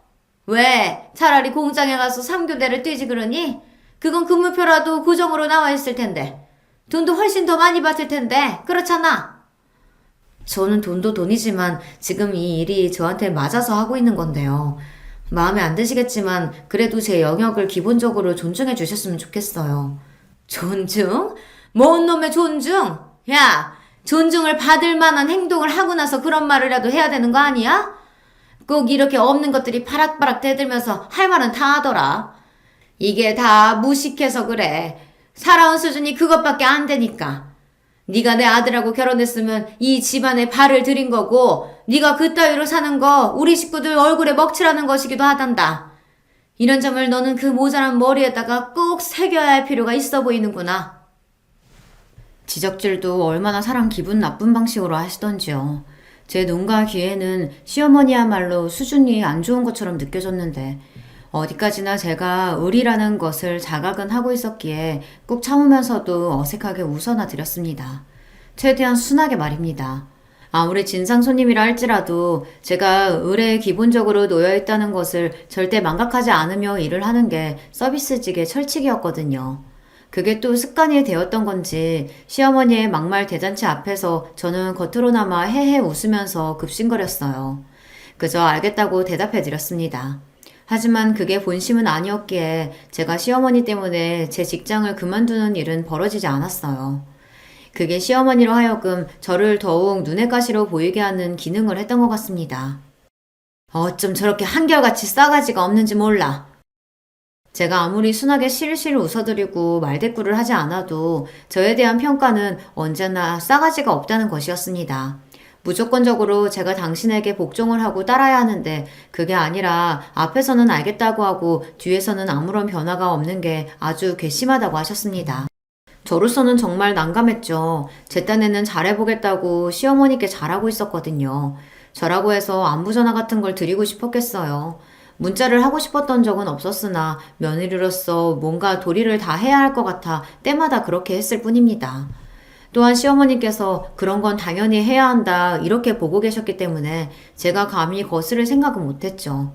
왜? 차라리 공장에 가서 3교대를 뛰지 그러니? 그건 근무표라도 고정으로 나와 있을 텐데. 돈도 훨씬 더 많이 받을 텐데. 그렇잖아. 저는 돈도 돈이지만 지금 이 일이 저한테 맞아서 하고 있는 건데요. 마음에 안 드시겠지만 그래도 제 영역을 기본적으로 존중해 주셨으면 좋겠어요. 존중? 뭔 놈의 존중? 야, 존중을 받을 만한 행동을 하고 나서 그런 말이라도 해야 되는 거 아니야? 꼭 이렇게 없는 것들이 파락파락 대들면서 할 말은 다 하더라. 이게 다 무식해서 그래. 살아온 수준이 그것밖에 안 되니까. 네가 내 아들하고 결혼했으면 이 집안에 발을 들인 거고 네가 그따위로 사는 거 우리 식구들 얼굴에 먹칠하는 것이기도 하단다. 이런 점을 너는 그 모자란 머리에다가 꼭 새겨야 할 필요가 있어 보이는구나. 지적질도 얼마나 사람 기분 나쁜 방식으로 하시던지요. 제 눈과 귀에는 시어머니야말로 수준이 안 좋은 것처럼 느껴졌는데 어디까지나 제가 의리라는 것을 자각은 하고 있었기에 꾹 참으면서도 어색하게 웃어나 드렸습니다. 최대한 순하게 말입니다. 아무리 진상 손님이라 할지라도 제가 의뢰에 기본적으로 놓여있다는 것을 절대 망각하지 않으며 일을 하는 게 서비스직의 철칙이었거든요. 그게 또 습관이 되었던 건지 시어머니의 막말 대잔치 앞에서 저는 겉으로나마 헤헤 웃으면서 급신거렸어요. 그저 알겠다고 대답해 드렸습니다. 하지만 그게 본심은 아니었기에 제가 시어머니 때문에 제 직장을 그만두는 일은 벌어지지 않았어요. 그게 시어머니로 하여금 저를 더욱 눈의 가시로 보이게 하는 기능을 했던 것 같습니다. 어쩜 저렇게 한결같이 싸가지가 없는지 몰라. 제가 아무리 순하게 실실 웃어드리고 말대꾸를 하지 않아도 저에 대한 평가는 언제나 싸가지가 없다는 것이었습니다. 무조건적으로 제가 당신에게 복종을 하고 따라야 하는데 그게 아니라 앞에서는 알겠다고 하고 뒤에서는 아무런 변화가 없는 게 아주 괘씸하다고 하셨습니다. 저로서는 정말 난감했죠. 제 딴에는 잘해보겠다고 시어머니께 잘하고 있었거든요. 저라고 해서 안부전화 같은 걸 드리고 싶었겠어요. 문자를 하고 싶었던 적은 없었으나 며느리로서 뭔가 도리를 다 해야 할 것 같아 때마다 그렇게 했을 뿐입니다. 또한 시어머니께서 그런 건 당연히 해야 한다 이렇게 보고 계셨기 때문에 제가 감히 거스를 생각은 못했죠.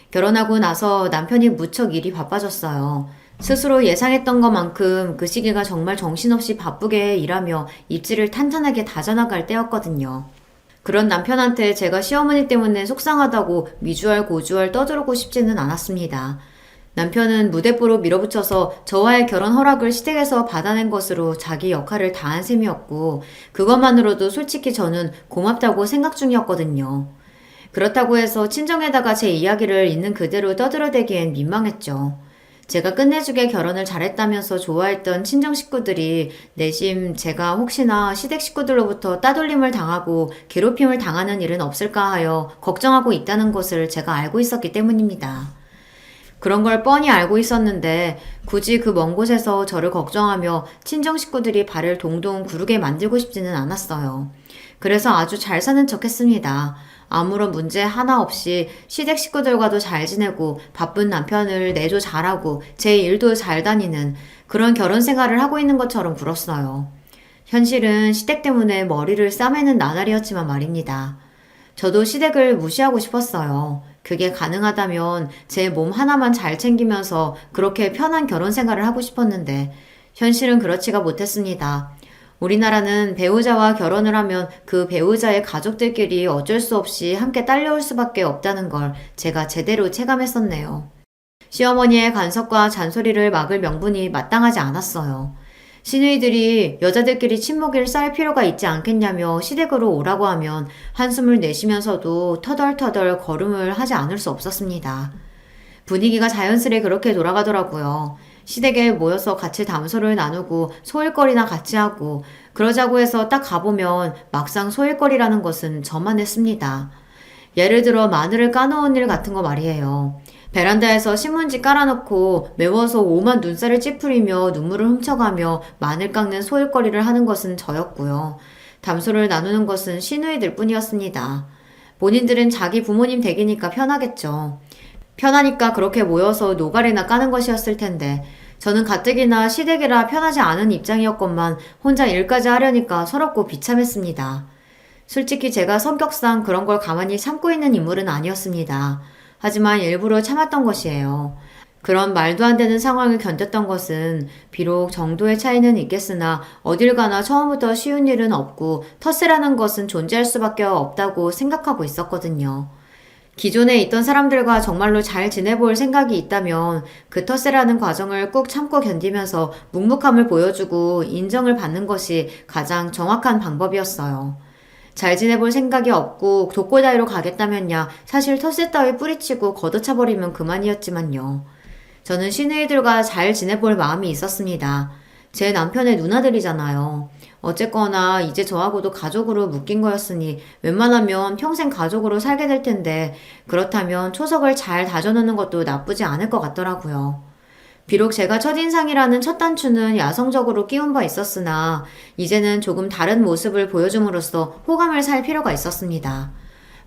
결혼하고 나서 남편이 무척 일이 바빠졌어요. 스스로 예상했던 것만큼 그 시기가 정말 정신없이 바쁘게 일하며 입지를 탄탄하게 다져나갈 때였거든요. 그런 남편한테 제가 시어머니 때문에 속상하다고 미주알 고주알 떠들고 싶지는 않았습니다. 남편은 무대뽀로 밀어붙여서 저와의 결혼 허락을 시댁에서 받아낸 것으로 자기 역할을 다한 셈이었고, 그것만으로도 솔직히 저는 고맙다고 생각 중이었거든요. 그렇다고 해서 친정에다가 제 이야기를 있는 그대로 떠들어대기엔 민망했죠. 제가 끝내주게 결혼을 잘했다면서 좋아했던 친정 식구들이 내심 제가 혹시나 시댁 식구들로부터 따돌림을 당하고 괴롭힘을 당하는 일은 없을까 하여 걱정하고 있다는 것을 제가 알고 있었기 때문입니다. 그런 걸 뻔히 알고 있었는데 굳이 그 먼 곳에서 저를 걱정하며 친정 식구들이 발을 동동 구르게 만들고 싶지는 않았어요. 그래서 아주 잘 사는 척 했습니다. 아무런 문제 하나 없이 시댁 식구들과도 잘 지내고 바쁜 남편을 내조 잘하고 제 일도 잘 다니는 그런 결혼 생활을 하고 있는 것처럼 굴었어요. 현실은 시댁 때문에 머리를 싸매는 나날이었지만 말입니다. 저도 시댁을 무시하고 싶었어요. 그게 가능하다면 제 몸 하나만 잘 챙기면서 그렇게 편한 결혼 생활을 하고 싶었는데 현실은 그렇지가 못했습니다. 우리나라는 배우자와 결혼을 하면 그 배우자의 가족들끼리 어쩔 수 없이 함께 딸려올 수밖에 없다는 걸 제가 제대로 체감했었네요. 시어머니의 간섭과 잔소리를 막을 명분이 마땅하지 않았어요. 시누이들이 여자들끼리 친목을 쌓을 필요가 있지 않겠냐며 시댁으로 오라고 하면 한숨을 내쉬면서도 터덜터덜 걸음을 하지 않을 수 없었습니다. 분위기가 자연스레 그렇게 돌아가더라고요. 시댁에 모여서 같이 담소를 나누고 소일거리나 같이 하고 그러자고 해서 딱 가보면 막상 소일거리라는 것은 저만 했습니다. 예를 들어 마늘을 까놓은 일 같은 거 말이에요. 베란다에서 신문지 깔아놓고 매워서 오만 눈살을 찌푸리며 눈물을 훔쳐가며 마늘 깎는 소일거리를 하는 것은 저였고요. 담소를 나누는 것은 시누이들 뿐이었습니다. 본인들은 자기 부모님 댁이니까 편하겠죠. 편하니까 그렇게 모여서 노가리나 까는 것이었을 텐데 저는 가뜩이나 시댁이라 편하지 않은 입장이었건만 혼자 일까지 하려니까 서럽고 비참했습니다. 솔직히 제가 성격상 그런 걸 가만히 참고 있는 인물은 아니었습니다. 하지만 일부러 참았던 것이에요. 그런 말도 안 되는 상황을 견뎠던 것은 비록 정도의 차이는 있겠으나 어딜 가나 처음부터 쉬운 일은 없고 텃세라는 것은 존재할 수밖에 없다고 생각하고 있었거든요. 기존에 있던 사람들과 정말로 잘 지내볼 생각이 있다면 그 텃세라는 과정을 꾹 참고 견디면서 묵묵함을 보여주고 인정을 받는 것이 가장 정확한 방법이었어요. 잘 지내볼 생각이 없고 독고다이로 가겠다면야 사실 텃세 따위 뿌리치고 걷어차버리면 그만이었지만요. 저는 시누이들과 잘 지내볼 마음이 있었습니다. 제 남편의 누나들이잖아요. 어쨌거나 이제 저하고도 가족으로 묶인 거였으니 웬만하면 평생 가족으로 살게 될 텐데 그렇다면 초석을 잘 다져놓는 것도 나쁘지 않을 것 같더라고요. 비록 제가 첫인상이라는 첫 단추는 야성적으로 끼운 바 있었으나 이제는 조금 다른 모습을 보여줌으로써 호감을 살 필요가 있었습니다.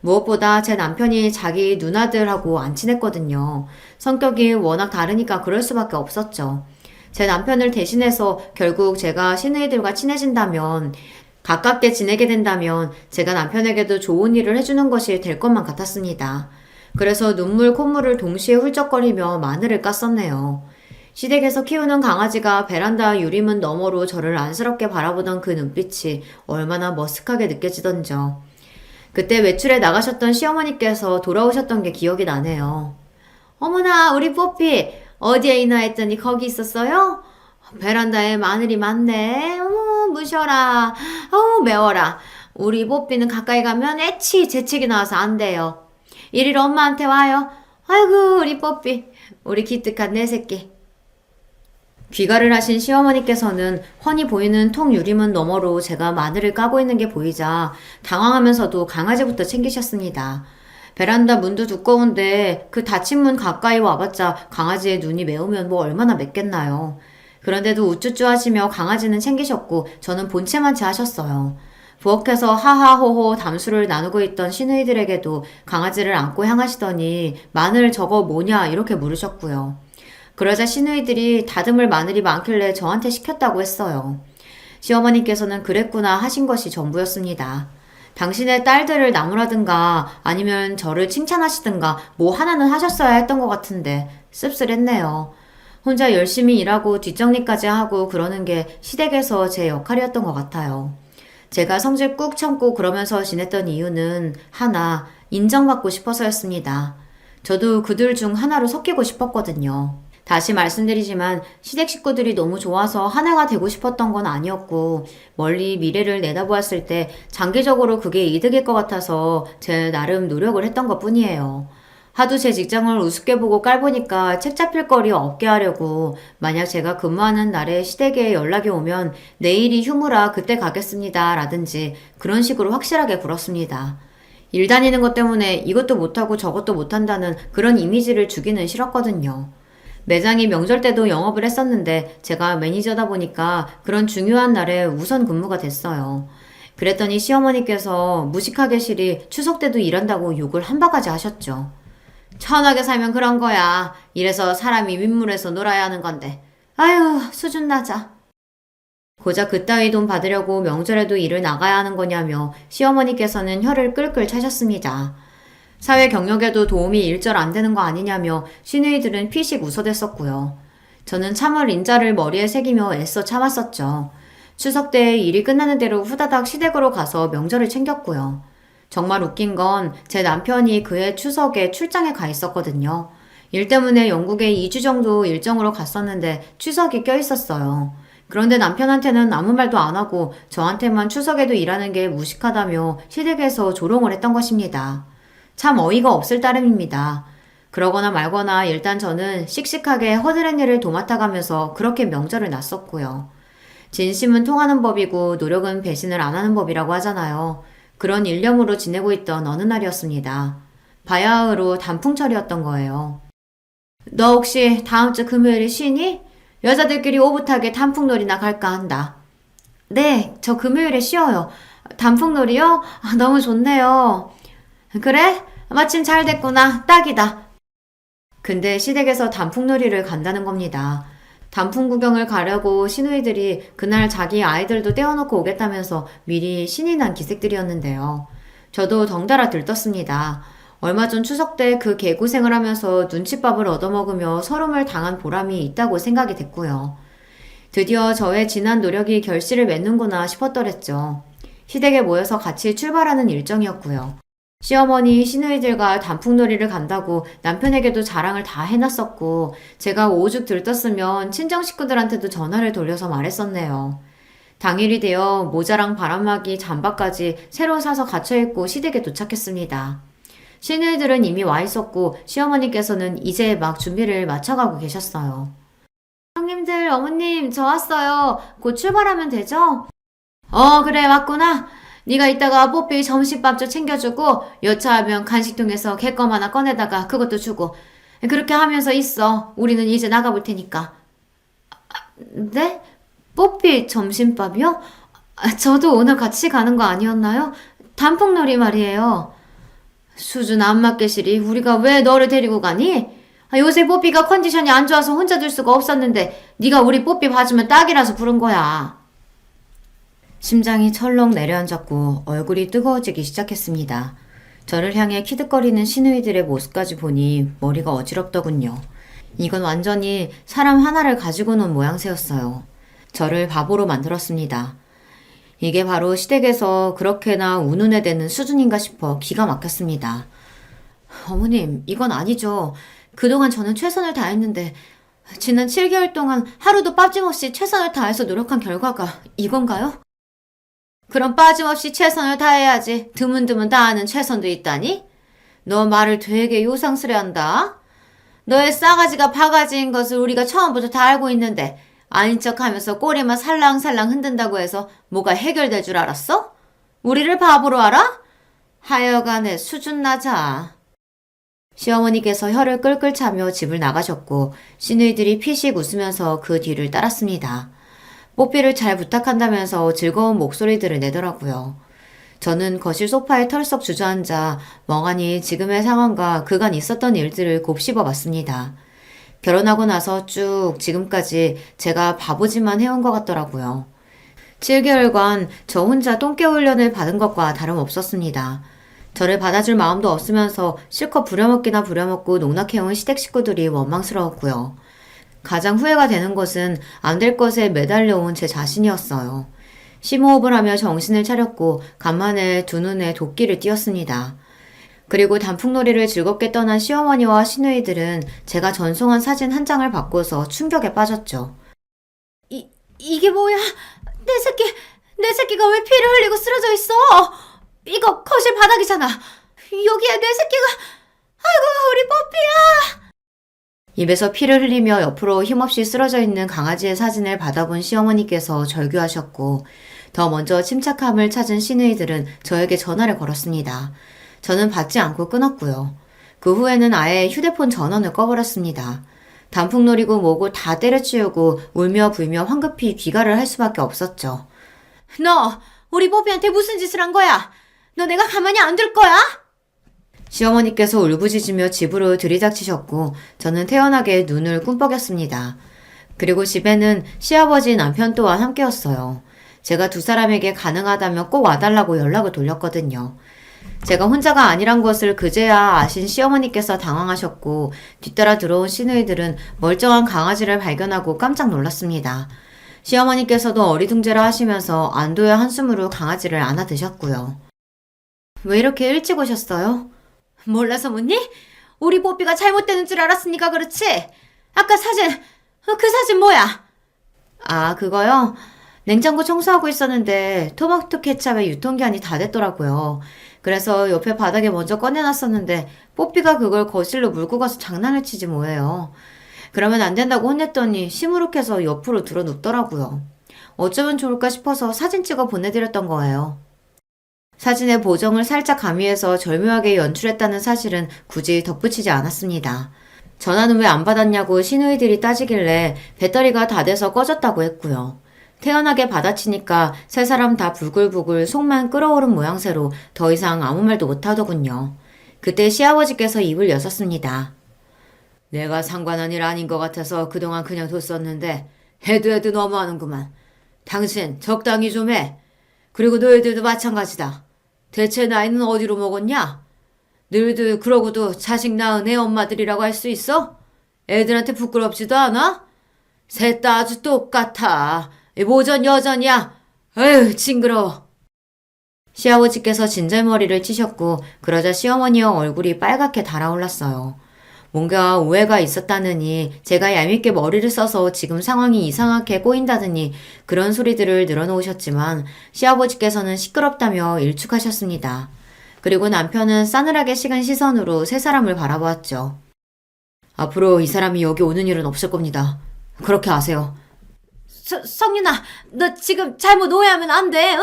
무엇보다 제 남편이 자기 누나들하고 안 친했거든요. 성격이 워낙 다르니까 그럴 수밖에 없었죠. 제 남편을 대신해서 결국 제가 시누이들과 친해진다면 가깝게 지내게 된다면 제가 남편에게도 좋은 일을 해주는 것이 될 것만 같았습니다. 그래서 눈물 콧물을 동시에 훌쩍거리며 마늘을 깠었네요. 시댁에서 키우는 강아지가 베란다 유리문 너머로 저를 안쓰럽게 바라보던 그 눈빛이 얼마나 머쓱하게 느껴지던지요. 그때 외출에 나가셨던 시어머니께서 돌아오셨던 게 기억이 나네요. 어머나 우리 뽀삐 어디에 있나 했더니 거기 있었어요? 베란다에 마늘이 많네. 어머 무셔라. 어우 매워라. 우리 뽀삐는 가까이 가면 애치 재채기 나와서 안 돼요. 이리로 엄마한테 와요. 아이고 우리 뽀삐 우리 기특한 내 새끼. 귀가를 하신 시어머니께서는 훤히 보이는 통 유리문 너머로 제가 마늘을 까고 있는 게 보이자 당황하면서도 강아지부터 챙기셨습니다. 베란다 문도 두꺼운데 그 닫힌 문 가까이 와봤자 강아지의 눈이 매우면 뭐 얼마나 맵겠나요. 그런데도 우쭈쭈 하시며 강아지는 챙기셨고 저는 본체만 채하셨어요. 부엌에서 하하호호 담수를 나누고 있던 시누이들에게도 강아지를 안고 향하시더니 마늘 저거 뭐냐 이렇게 물으셨고요. 그러자 시누이들이 다듬을 마늘이 많길래 저한테 시켰다고 했어요. 시어머니께서는 그랬구나 하신 것이 전부였습니다. 당신의 딸들을 나무라든가 아니면 저를 칭찬하시든가 뭐 하나는 하셨어야 했던 것 같은데 씁쓸했네요. 혼자 열심히 일하고 뒷정리까지 하고 그러는 게 시댁에서 제 역할이었던 것 같아요. 제가 성질 꾹 참고 그러면서 지냈던 이유는 하나, 인정받고 싶어서였습니다. 저도 그들 중 하나로 섞이고 싶었거든요. 다시 말씀드리지만 시댁 식구들이 너무 좋아서 하나가 되고 싶었던 건 아니었고 멀리 미래를 내다보았을 때 장기적으로 그게 이득일 것 같아서 제 나름 노력을 했던 것 뿐이에요. 하도 제 직장을 우습게 보고 깔보니까 책 잡힐 거리 없게 하려고 만약 제가 근무하는 날에 시댁에 연락이 오면 내일이 휴무라 그때 가겠습니다 라든지 그런 식으로 확실하게 굴었습니다. 일 다니는 것 때문에 이것도 못하고 저것도 못한다는 그런 이미지를 주기는 싫었거든요. 매장이 명절 때도 영업을 했었는데 제가 매니저다 보니까 그런 중요한 날에 우선 근무가 됐어요. 그랬더니 시어머니께서 무식하게 실이 추석 때도 일한다고 욕을 한 바가지 하셨죠. 천하게 살면 그런 거야. 이래서 사람이 윗물에서 놀아야 하는 건데. 아유, 수준 낮아. 고작 그따위 돈 받으려고 명절에도 일을 나가야 하는 거냐며 시어머니께서는 혀를 끌끌 차셨습니다. 사회 경력에도 도움이 일절 안 되는 거 아니냐며 시누이들은 피식 웃어댔었고요. 저는 참을 인자를 머리에 새기며 애써 참았었죠. 추석 때 일이 끝나는 대로 후다닥 시댁으로 가서 명절을 챙겼고요. 정말 웃긴 건 제 남편이 그해 추석에 출장에 가 있었거든요. 일 때문에 영국에 2주 정도 일정으로 갔었는데 추석이 껴있었어요. 그런데 남편한테는 아무 말도 안 하고 저한테만 추석에도 일하는 게 무식하다며 시댁에서 조롱을 했던 것입니다. 참 어이가 없을 따름입니다. 그러거나 말거나 일단 저는 씩씩하게 허드렛 일을 도맡아가면서 그렇게 명절을 났었고요. 진심은 통하는 법이고 노력은 배신을 안 하는 법이라고 하잖아요. 그런 일념으로 지내고 있던 어느 날이었습니다. 바야흐로 단풍철이었던 거예요. 너 혹시 다음 주 금요일에 쉬니? 여자들끼리 오붓하게 단풍놀이나 갈까 한다. 네, 저 금요일에 쉬어요. 단풍놀이요? 너무 좋네요. 그래? 마침 잘 됐구나. 딱이다. 근데 시댁에서 단풍놀이를 간다는 겁니다. 단풍 구경을 가려고 시누이들이 그날 자기 아이들도 떼어놓고 오겠다면서 미리 신이 난 기색들이었는데요. 저도 덩달아 들떴습니다. 얼마 전 추석 때 그 개고생을 하면서 눈칫밥을 얻어먹으며 서름을 당한 보람이 있다고 생각이 됐고요. 드디어 저의 지난 노력이 결실을 맺는구나 싶었더랬죠. 시댁에 모여서 같이 출발하는 일정이었고요. 시어머니, 시누이들과 단풍놀이를 간다고 남편에게도 자랑을 다 해놨었고 제가 오죽 들떴으면 친정 식구들한테도 전화를 돌려서 말했었네요. 당일이 되어 모자랑 바람막이, 잠바까지 새로 사서 갇혀입고 시댁에 도착했습니다. 시누이들은 이미 와 있었고 시어머니께서는 이제 막 준비를 마쳐가고 계셨어요. 형님들, 어머님, 저 왔어요. 곧 출발하면 되죠? 그래, 왔구나. 네가 이따가 뽀삐 점심밥 좀 챙겨주고 여차하면 간식통에서 개껌 하나 꺼내다가 그것도 주고 그렇게 하면서 있어. 우리는 이제 나가볼 테니까. 네? 뽀삐 점심밥이요? 저도 오늘 같이 가는 거 아니었나요? 단풍놀이 말이에요. 수준 안 맞게 시리 우리가 왜 너를 데리고 가니? 요새 뽀삐가 컨디션이 안 좋아서 혼자 둘 수가 없었는데 네가 우리 뽀삐 봐주면 딱이라서 부른 거야. 심장이 철렁 내려앉았고 얼굴이 뜨거워지기 시작했습니다. 저를 향해 키득거리는 시누이들의 모습까지 보니 머리가 어지럽더군요. 이건 완전히 사람 하나를 가지고 논 모양새였어요. 저를 바보로 만들었습니다. 이게 바로 시댁에서 그렇게나 운운해 대는 수준인가 싶어 기가 막혔습니다. 어머님, 이건 아니죠. 그동안 저는 최선을 다했는데 지난 7개월 동안 하루도 빠짐없이 최선을 다해서 노력한 결과가 이건가요? 그럼 빠짐없이 최선을 다해야지. 드문드문 다하는 최선도 있다니? 너 말을 되게 요상스레한다. 너의 싸가지가 바가지인 것을 우리가 처음부터 다 알고 있는데 아닌 척하면서 꼬리만 살랑살랑 흔든다고 해서 뭐가 해결될 줄 알았어? 우리를 바보로 알아? 하여간에 수준 낮아. 시어머니께서 혀를 끌끌 차며 집을 나가셨고 시누이들이 피식 웃으면서 그 뒤를 따랐습니다. 뽀삐를 잘 부탁한다면서 즐거운 목소리들을 내더라고요. 저는 거실 소파에 털썩 주저앉아 멍하니 지금의 상황과 그간 있었던 일들을 곱씹어 봤습니다. 결혼하고 나서 쭉 지금까지 제가 바보짓만 해온 것 같더라고요. 7개월간 저 혼자 똥개 훈련을 받은 것과 다름없었습니다. 저를 받아줄 마음도 없으면서 실컷 부려먹기나 부려먹고 농락해온 시댁 식구들이 원망스러웠고요. 가장 후회가 되는 것은 안 될 것에 매달려온 제 자신이었어요. 심호흡을 하며 정신을 차렸고 간만에 두 눈에 도끼를 띄었습니다. 그리고 단풍놀이를 즐겁게 떠난 시어머니와 시누이들은 제가 전송한 사진 한 장을 받고서 충격에 빠졌죠. 이게 뭐야? 내 새끼가 왜 피를 흘리고 쓰러져 있어? 이거 거실 바닥이잖아. 여기에 내 새끼가, 아이고, 우리 뽀삐야! 입에서 피를 흘리며 옆으로 힘없이 쓰러져 있는 강아지의 사진을 받아본 시어머니께서 절규하셨고, 더 먼저 침착함을 찾은 시누이들은 저에게 전화를 걸었습니다. 저는 받지 않고 끊었고요. 그 후에는 아예 휴대폰 전원을 꺼버렸습니다. 단풍놀이고 뭐고 다 때려치우고 울며 불며 황급히 귀가를 할 수밖에 없었죠. 너 우리 뽀삐한테 무슨 짓을 한 거야? 너 내가 가만히 안 둘 거야? 시어머니께서 울부짖으며 집으로 들이닥치셨고 저는 태연하게 눈을 꿈뻑였습니다. 그리고 집에는 시아버지 남편 또한 함께였어요. 제가 두 사람에게 가능하다면 꼭 와달라고 연락을 돌렸거든요. 제가 혼자가 아니란 것을 그제야 아신 시어머니께서 당황하셨고 뒤따라 들어온 시누이들은 멀쩡한 강아지를 발견하고 깜짝 놀랐습니다. 시어머니께서도 어리둥절해 하시면서 안도의 한숨으로 강아지를 안아드셨고요. 왜 이렇게 일찍 오셨어요? 몰라서 묻니? 우리 뽀삐가 잘못되는 줄 알았으니까 그렇지? 아까 사진, 그 사진 뭐야? 아, 그거요? 냉장고 청소하고 있었는데 토마토 케찹의 유통기한이 다 됐더라고요. 그래서 옆에 바닥에 먼저 꺼내놨었는데 뽀삐가 그걸 거실로 물고 가서 장난을 치지 뭐예요. 그러면 안 된다고 혼냈더니 시무룩해서 옆으로 들어 눕더라고요. 어쩌면 좋을까 싶어서 사진 찍어 보내드렸던 거예요. 사진의 보정을 살짝 가미해서 절묘하게 연출했다는 사실은 굳이 덧붙이지 않았습니다. 전화는 왜 안 받았냐고 시누이들이 따지길래 배터리가 다 돼서 꺼졌다고 했고요. 태연하게 받아치니까 세 사람 다 부글부글 속만 끓어오른 모양새로 더 이상 아무 말도 못하더군요. 그때 시아버지께서 입을 여셨습니다. 내가 상관한 일 아닌 것 같아서 그동안 그냥 뒀었는데 해도 너무하는구만. 당신 적당히 좀 해. 그리고 너희들도 마찬가지다. 대체 나이는 어디로 먹었냐? 너희들 그러고도 자식 낳은 애 엄마들이라고 할 수 있어? 애들한테 부끄럽지도 않아? 셋 다 아주 똑같아. 모전 여전이야. 에휴 징그러워. 시아버지께서 진절머리를 치셨고 그러자 시어머니의 얼굴이 빨갛게 달아올랐어요. 뭔가 오해가 있었다느니 제가 얄밉게 머리를 써서 지금 상황이 이상하게 꼬인다더니 그런 소리들을 늘어놓으셨지만 시아버지께서는 시끄럽다며 일축하셨습니다. 그리고 남편은 싸늘하게 식은 시선으로 세 사람을 바라보았죠. 앞으로 이 사람이 여기 오는 일은 없을 겁니다. 그렇게 아세요. 성윤아, 너 지금 잘못 오해하면 안 돼, 어?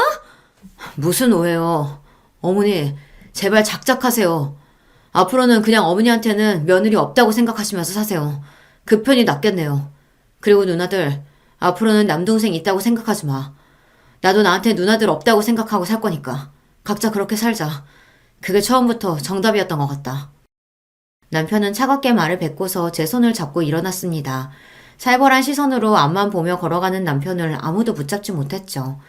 무슨 오해요. 어머니, 제발 작작하세요. 앞으로는 그냥 어머니한테는 며느리 없다고 생각하시면서 사세요. 그 편이 낫겠네요. 그리고 누나들, 앞으로는 남동생 있다고 생각하지 마. 나도 나한테 누나들 없다고 생각하고 살 거니까. 각자 그렇게 살자. 그게 처음부터 정답이었던 것 같다. 남편은 차갑게 말을 뱉고서 제 손을 잡고 일어났습니다. 살벌한 시선으로 앞만 보며 걸어가는 남편을 아무도 붙잡지 못했죠.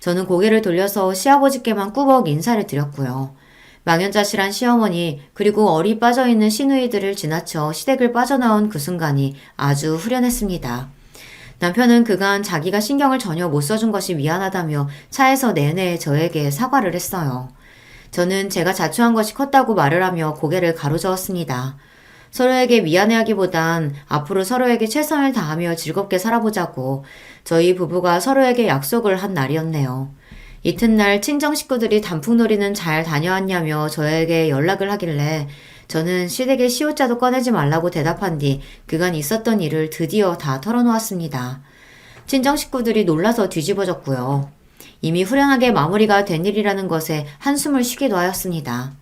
저는 고개를 돌려서 시아버지께만 꾸벅 인사를 드렸고요. 망연자실한 시어머니 그리고 얼이 빠져있는 시누이들을 지나쳐 시댁을 빠져나온 그 순간이 아주 후련했습니다. 남편은 그간 자기가 신경을 전혀 못 써준 것이 미안하다며 차에서 내내 저에게 사과를 했어요. 저는 제가 자초한 것이 컸다고 말을 하며 고개를 가로저었습니다. 서로에게 미안해하기보단 앞으로 서로에게 최선을 다하며 즐겁게 살아보자고 저희 부부가 서로에게 약속을 한 날이었네요. 이튿날 친정 식구들이 단풍놀이는 잘 다녀왔냐며 저에게 연락을 하길래 저는 시댁에 시옷자도 꺼내지 말라고 대답한 뒤 그간 있었던 일을 드디어 다 털어놓았습니다. 친정 식구들이 놀라서 뒤집어졌고요. 이미 후련하게 마무리가 된 일이라는 것에 한숨을 쉬기도 하였습니다.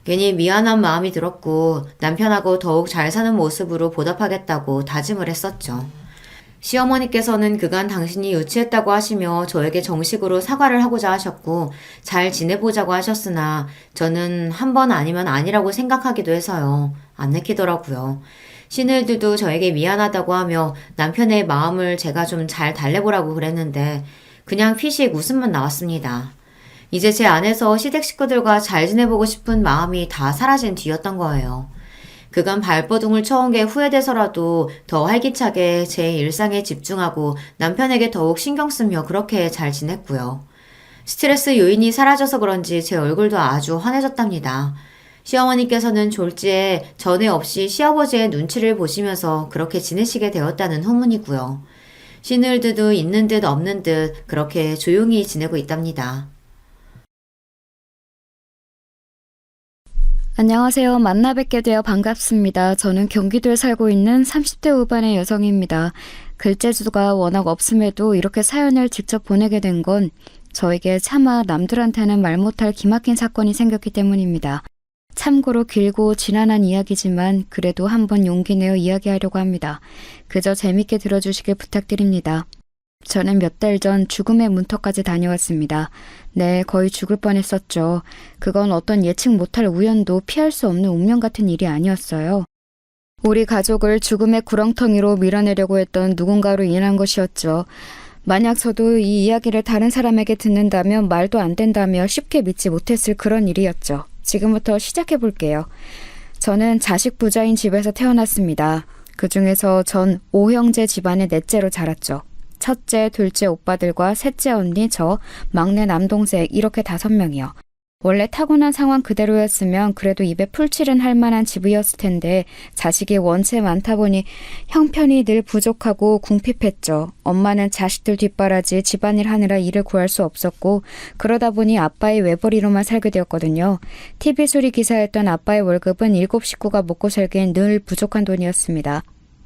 괜히 미안한 마음이 들었고 남편하고 더욱 잘 사는 모습으로 보답하겠다고 다짐을 했었죠. 시어머니께서는 그간 당신이 유치했다고 하시며 저에게 정식으로 사과를 하고자 하셨고 잘 지내보자고 하셨으나 저는 한 번 아니면 아니라고 생각하기도 해서요. 안 내키더라고요. 시누이들도 저에게 미안하다고 하며 남편의 마음을 제가 좀 잘 달래보라고 그랬는데 그냥 피식 웃음만 나왔습니다. 이제 제 안에서 시댁 식구들과 잘 지내보고 싶은 마음이 다 사라진 뒤였던 거예요. 그간 발버둥을 쳐온 게 후회돼서라도 더 활기차게 제 일상에 집중하고 남편에게 더욱 신경 쓰며 그렇게 잘 지냈고요. 스트레스 요인이 사라져서 그런지 제 얼굴도 아주 환해졌답니다. 시어머니께서는 졸지에 전에 없이 시아버지의 눈치를 보시면서 그렇게 지내시게 되었다는 후문이고요. 시늘드도 있는 듯 없는 듯 그렇게 조용히 지내고 있답니다. 안녕하세요. 만나 뵙게 되어 반갑습니다. 저는 경기도에 살고 있는 30대 후반의 여성입니다. 글재주가 워낙 없음에도 이렇게 사연을 직접 보내게 된 건 저에게 차마 남들한테는 말 못할 기막힌 사건이 생겼기 때문입니다. 참고로 길고 지난한 이야기지만 그래도 한번 용기 내어 이야기하려고 합니다. 그저 재밌게 들어주시길 부탁드립니다. 저는 몇 달 전 죽음의 문턱까지 다녀왔습니다. 네, 거의 죽을 뻔했었죠. 그건 어떤 예측 못할 우연도 피할 수 없는 운명 같은 일이 아니었어요. 우리 가족을 죽음의 구렁텅이로 밀어내려고 했던 누군가로 인한 것이었죠. 만약 저도 이 이야기를 다른 사람에게 듣는다면 말도 안 된다며 쉽게 믿지 못했을 그런 일이었죠. 지금부터 시작해 볼게요. 저는 자식 부자인 집에서 태어났습니다. 그 중에서 전 5형제 집안의 넷째로 자랐죠. 첫째, 둘째 오빠들과 셋째 언니, 저, 막내 남동생 이렇게 5명이요. 원래 타고난 상황 그대로였으면 그래도 입에 풀칠은 할 만한 집이었을 텐데 자식이 원체 많다 보니 형편이 늘 부족하고 궁핍했죠. 엄마는 자식들 뒷바라지 집안일 하느라 일을 구할 수 없었고 그러다 보니 아빠의 외벌이로만 살게 되었거든요. TV 수리 기사였던 아빠의 월급은 7 식구가 먹고 살기엔 늘 부족한 돈이었습니다.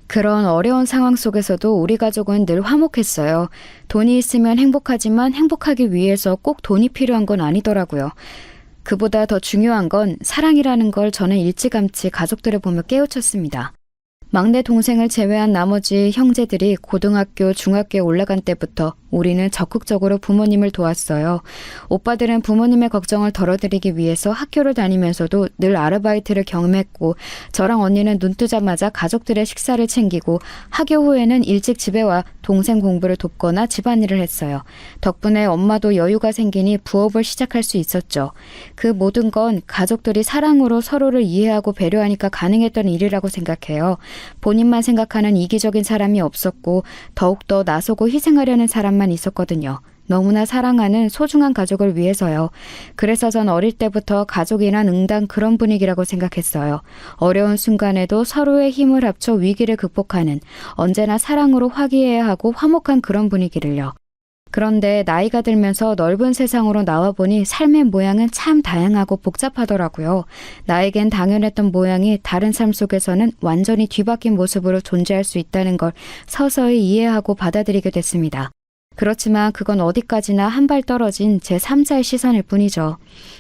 그런 어려운 상황 속에서도 우리 가족은 늘 화목했어요. 돈이 있으면 행복하지만 행복하기 위해서 꼭 돈이 필요한 건 아니더라고요. 그보다 더 중요한 건 사랑이라는 걸 저는 일찌감치 가족들을 보며 깨우쳤습니다. 막내 동생을 제외한 나머지 형제들이 고등학교, 중학교에 올라간 때부터 우리는 적극적으로 부모님을 도왔어요. 오빠들은 부모님의 걱정을 덜어드리기 위해서 학교를 다니면서도 늘 아르바이트를 경험했고 저랑 언니는 눈 뜨자마자 가족들의 식사를 챙기고 학교 후에는 일찍 집에 와 동생 공부를 돕거나 집안일을 했어요. 덕분에 엄마도 여유가 생기니 부업을 시작할 수 있었죠. 그 모든 건 가족들이 사랑으로 서로를 이해하고 배려하니까 가능했던 일이라고 생각해요. 본인만 생각하는 이기적인 사람이 없었고 더욱더 나서고 희생하려는 사람만 있었거든요. 너무나 사랑하는 소중한 가족을 위해서요. 그래서 전 어릴 때부터 가족이란 응당 그런 분위기라고 생각했어요. 어려운 순간에도 서로의 힘을 합쳐 위기를 극복하는 언제나 사랑으로 화기애애하고 하고 화목한 그런 분위기를요. 그런데 나이가 들면서 넓은 세상으로 나와보니 삶의 모양은 참 다양하고 복잡하더라고요. 나에겐 당연했던 모양이 다른 삶 속에서는 완전히 뒤바뀐 모습으로 존재할 수 있다는 걸 서서히 이해하고 받아들이게 됐습니다. 그렇지만 그건 어디까지나 한 발 떨어진 제3자의 시선일 뿐이죠.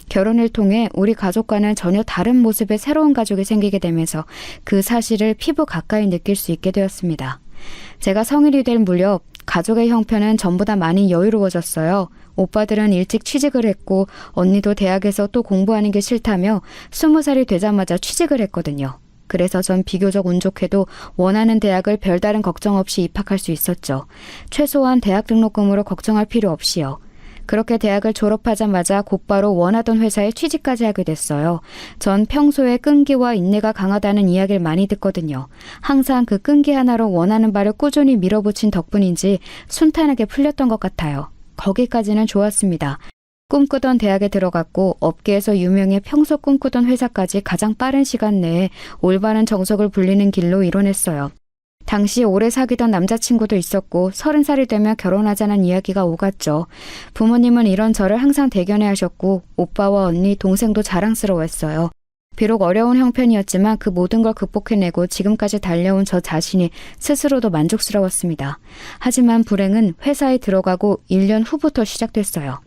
결혼을 통해 우리 가족과는 전혀 다른 모습의 새로운 가족이 생기게 되면서 그 사실을 피부 가까이 느낄 수 있게 되었습니다. 제가 성인이 될 무렵 가족의 형편은 전보다 많이 여유로워졌어요. 오빠들은 일찍 취직을 했고 언니도 대학에서 또 공부하는 게 싫다며 20살이 되자마자 취직을 했거든요. 그래서 전 비교적 운 좋게도 원하는 대학을 별다른 걱정 없이 입학할 수 있었죠. 최소한 대학 등록금으로 걱정할 필요 없이요. 그렇게 대학을 졸업하자마자 곧바로 원하던 회사에 취직까지 하게 됐어요. 전 평소에 끈기와 인내가 강하다는 이야기를 많이 듣거든요. 항상 그 끈기 하나로 원하는 바를 꾸준히 밀어붙인 덕분인지 순탄하게 풀렸던 것 같아요. 거기까지는 좋았습니다. 꿈꾸던 대학에 들어갔고 업계에서 유명해 평소 꿈꾸던 회사까지 가장 빠른 시간 내에 올바른 정석을 불리는 길로 이뤄냈어요. 당시 오래 사귀던 남자친구도 있었고 30살이 되면 결혼하자는 이야기가 오갔죠. 부모님은 이런 저를 항상 대견해 하셨고 오빠와 언니, 동생도 자랑스러워했어요. 비록 어려운 형편이었지만 그 모든 걸 극복해내고 지금까지 달려온 저 자신이 스스로도 만족스러웠습니다. 하지만 불행은 회사에 들어가고 1년 후부터 시작됐어요.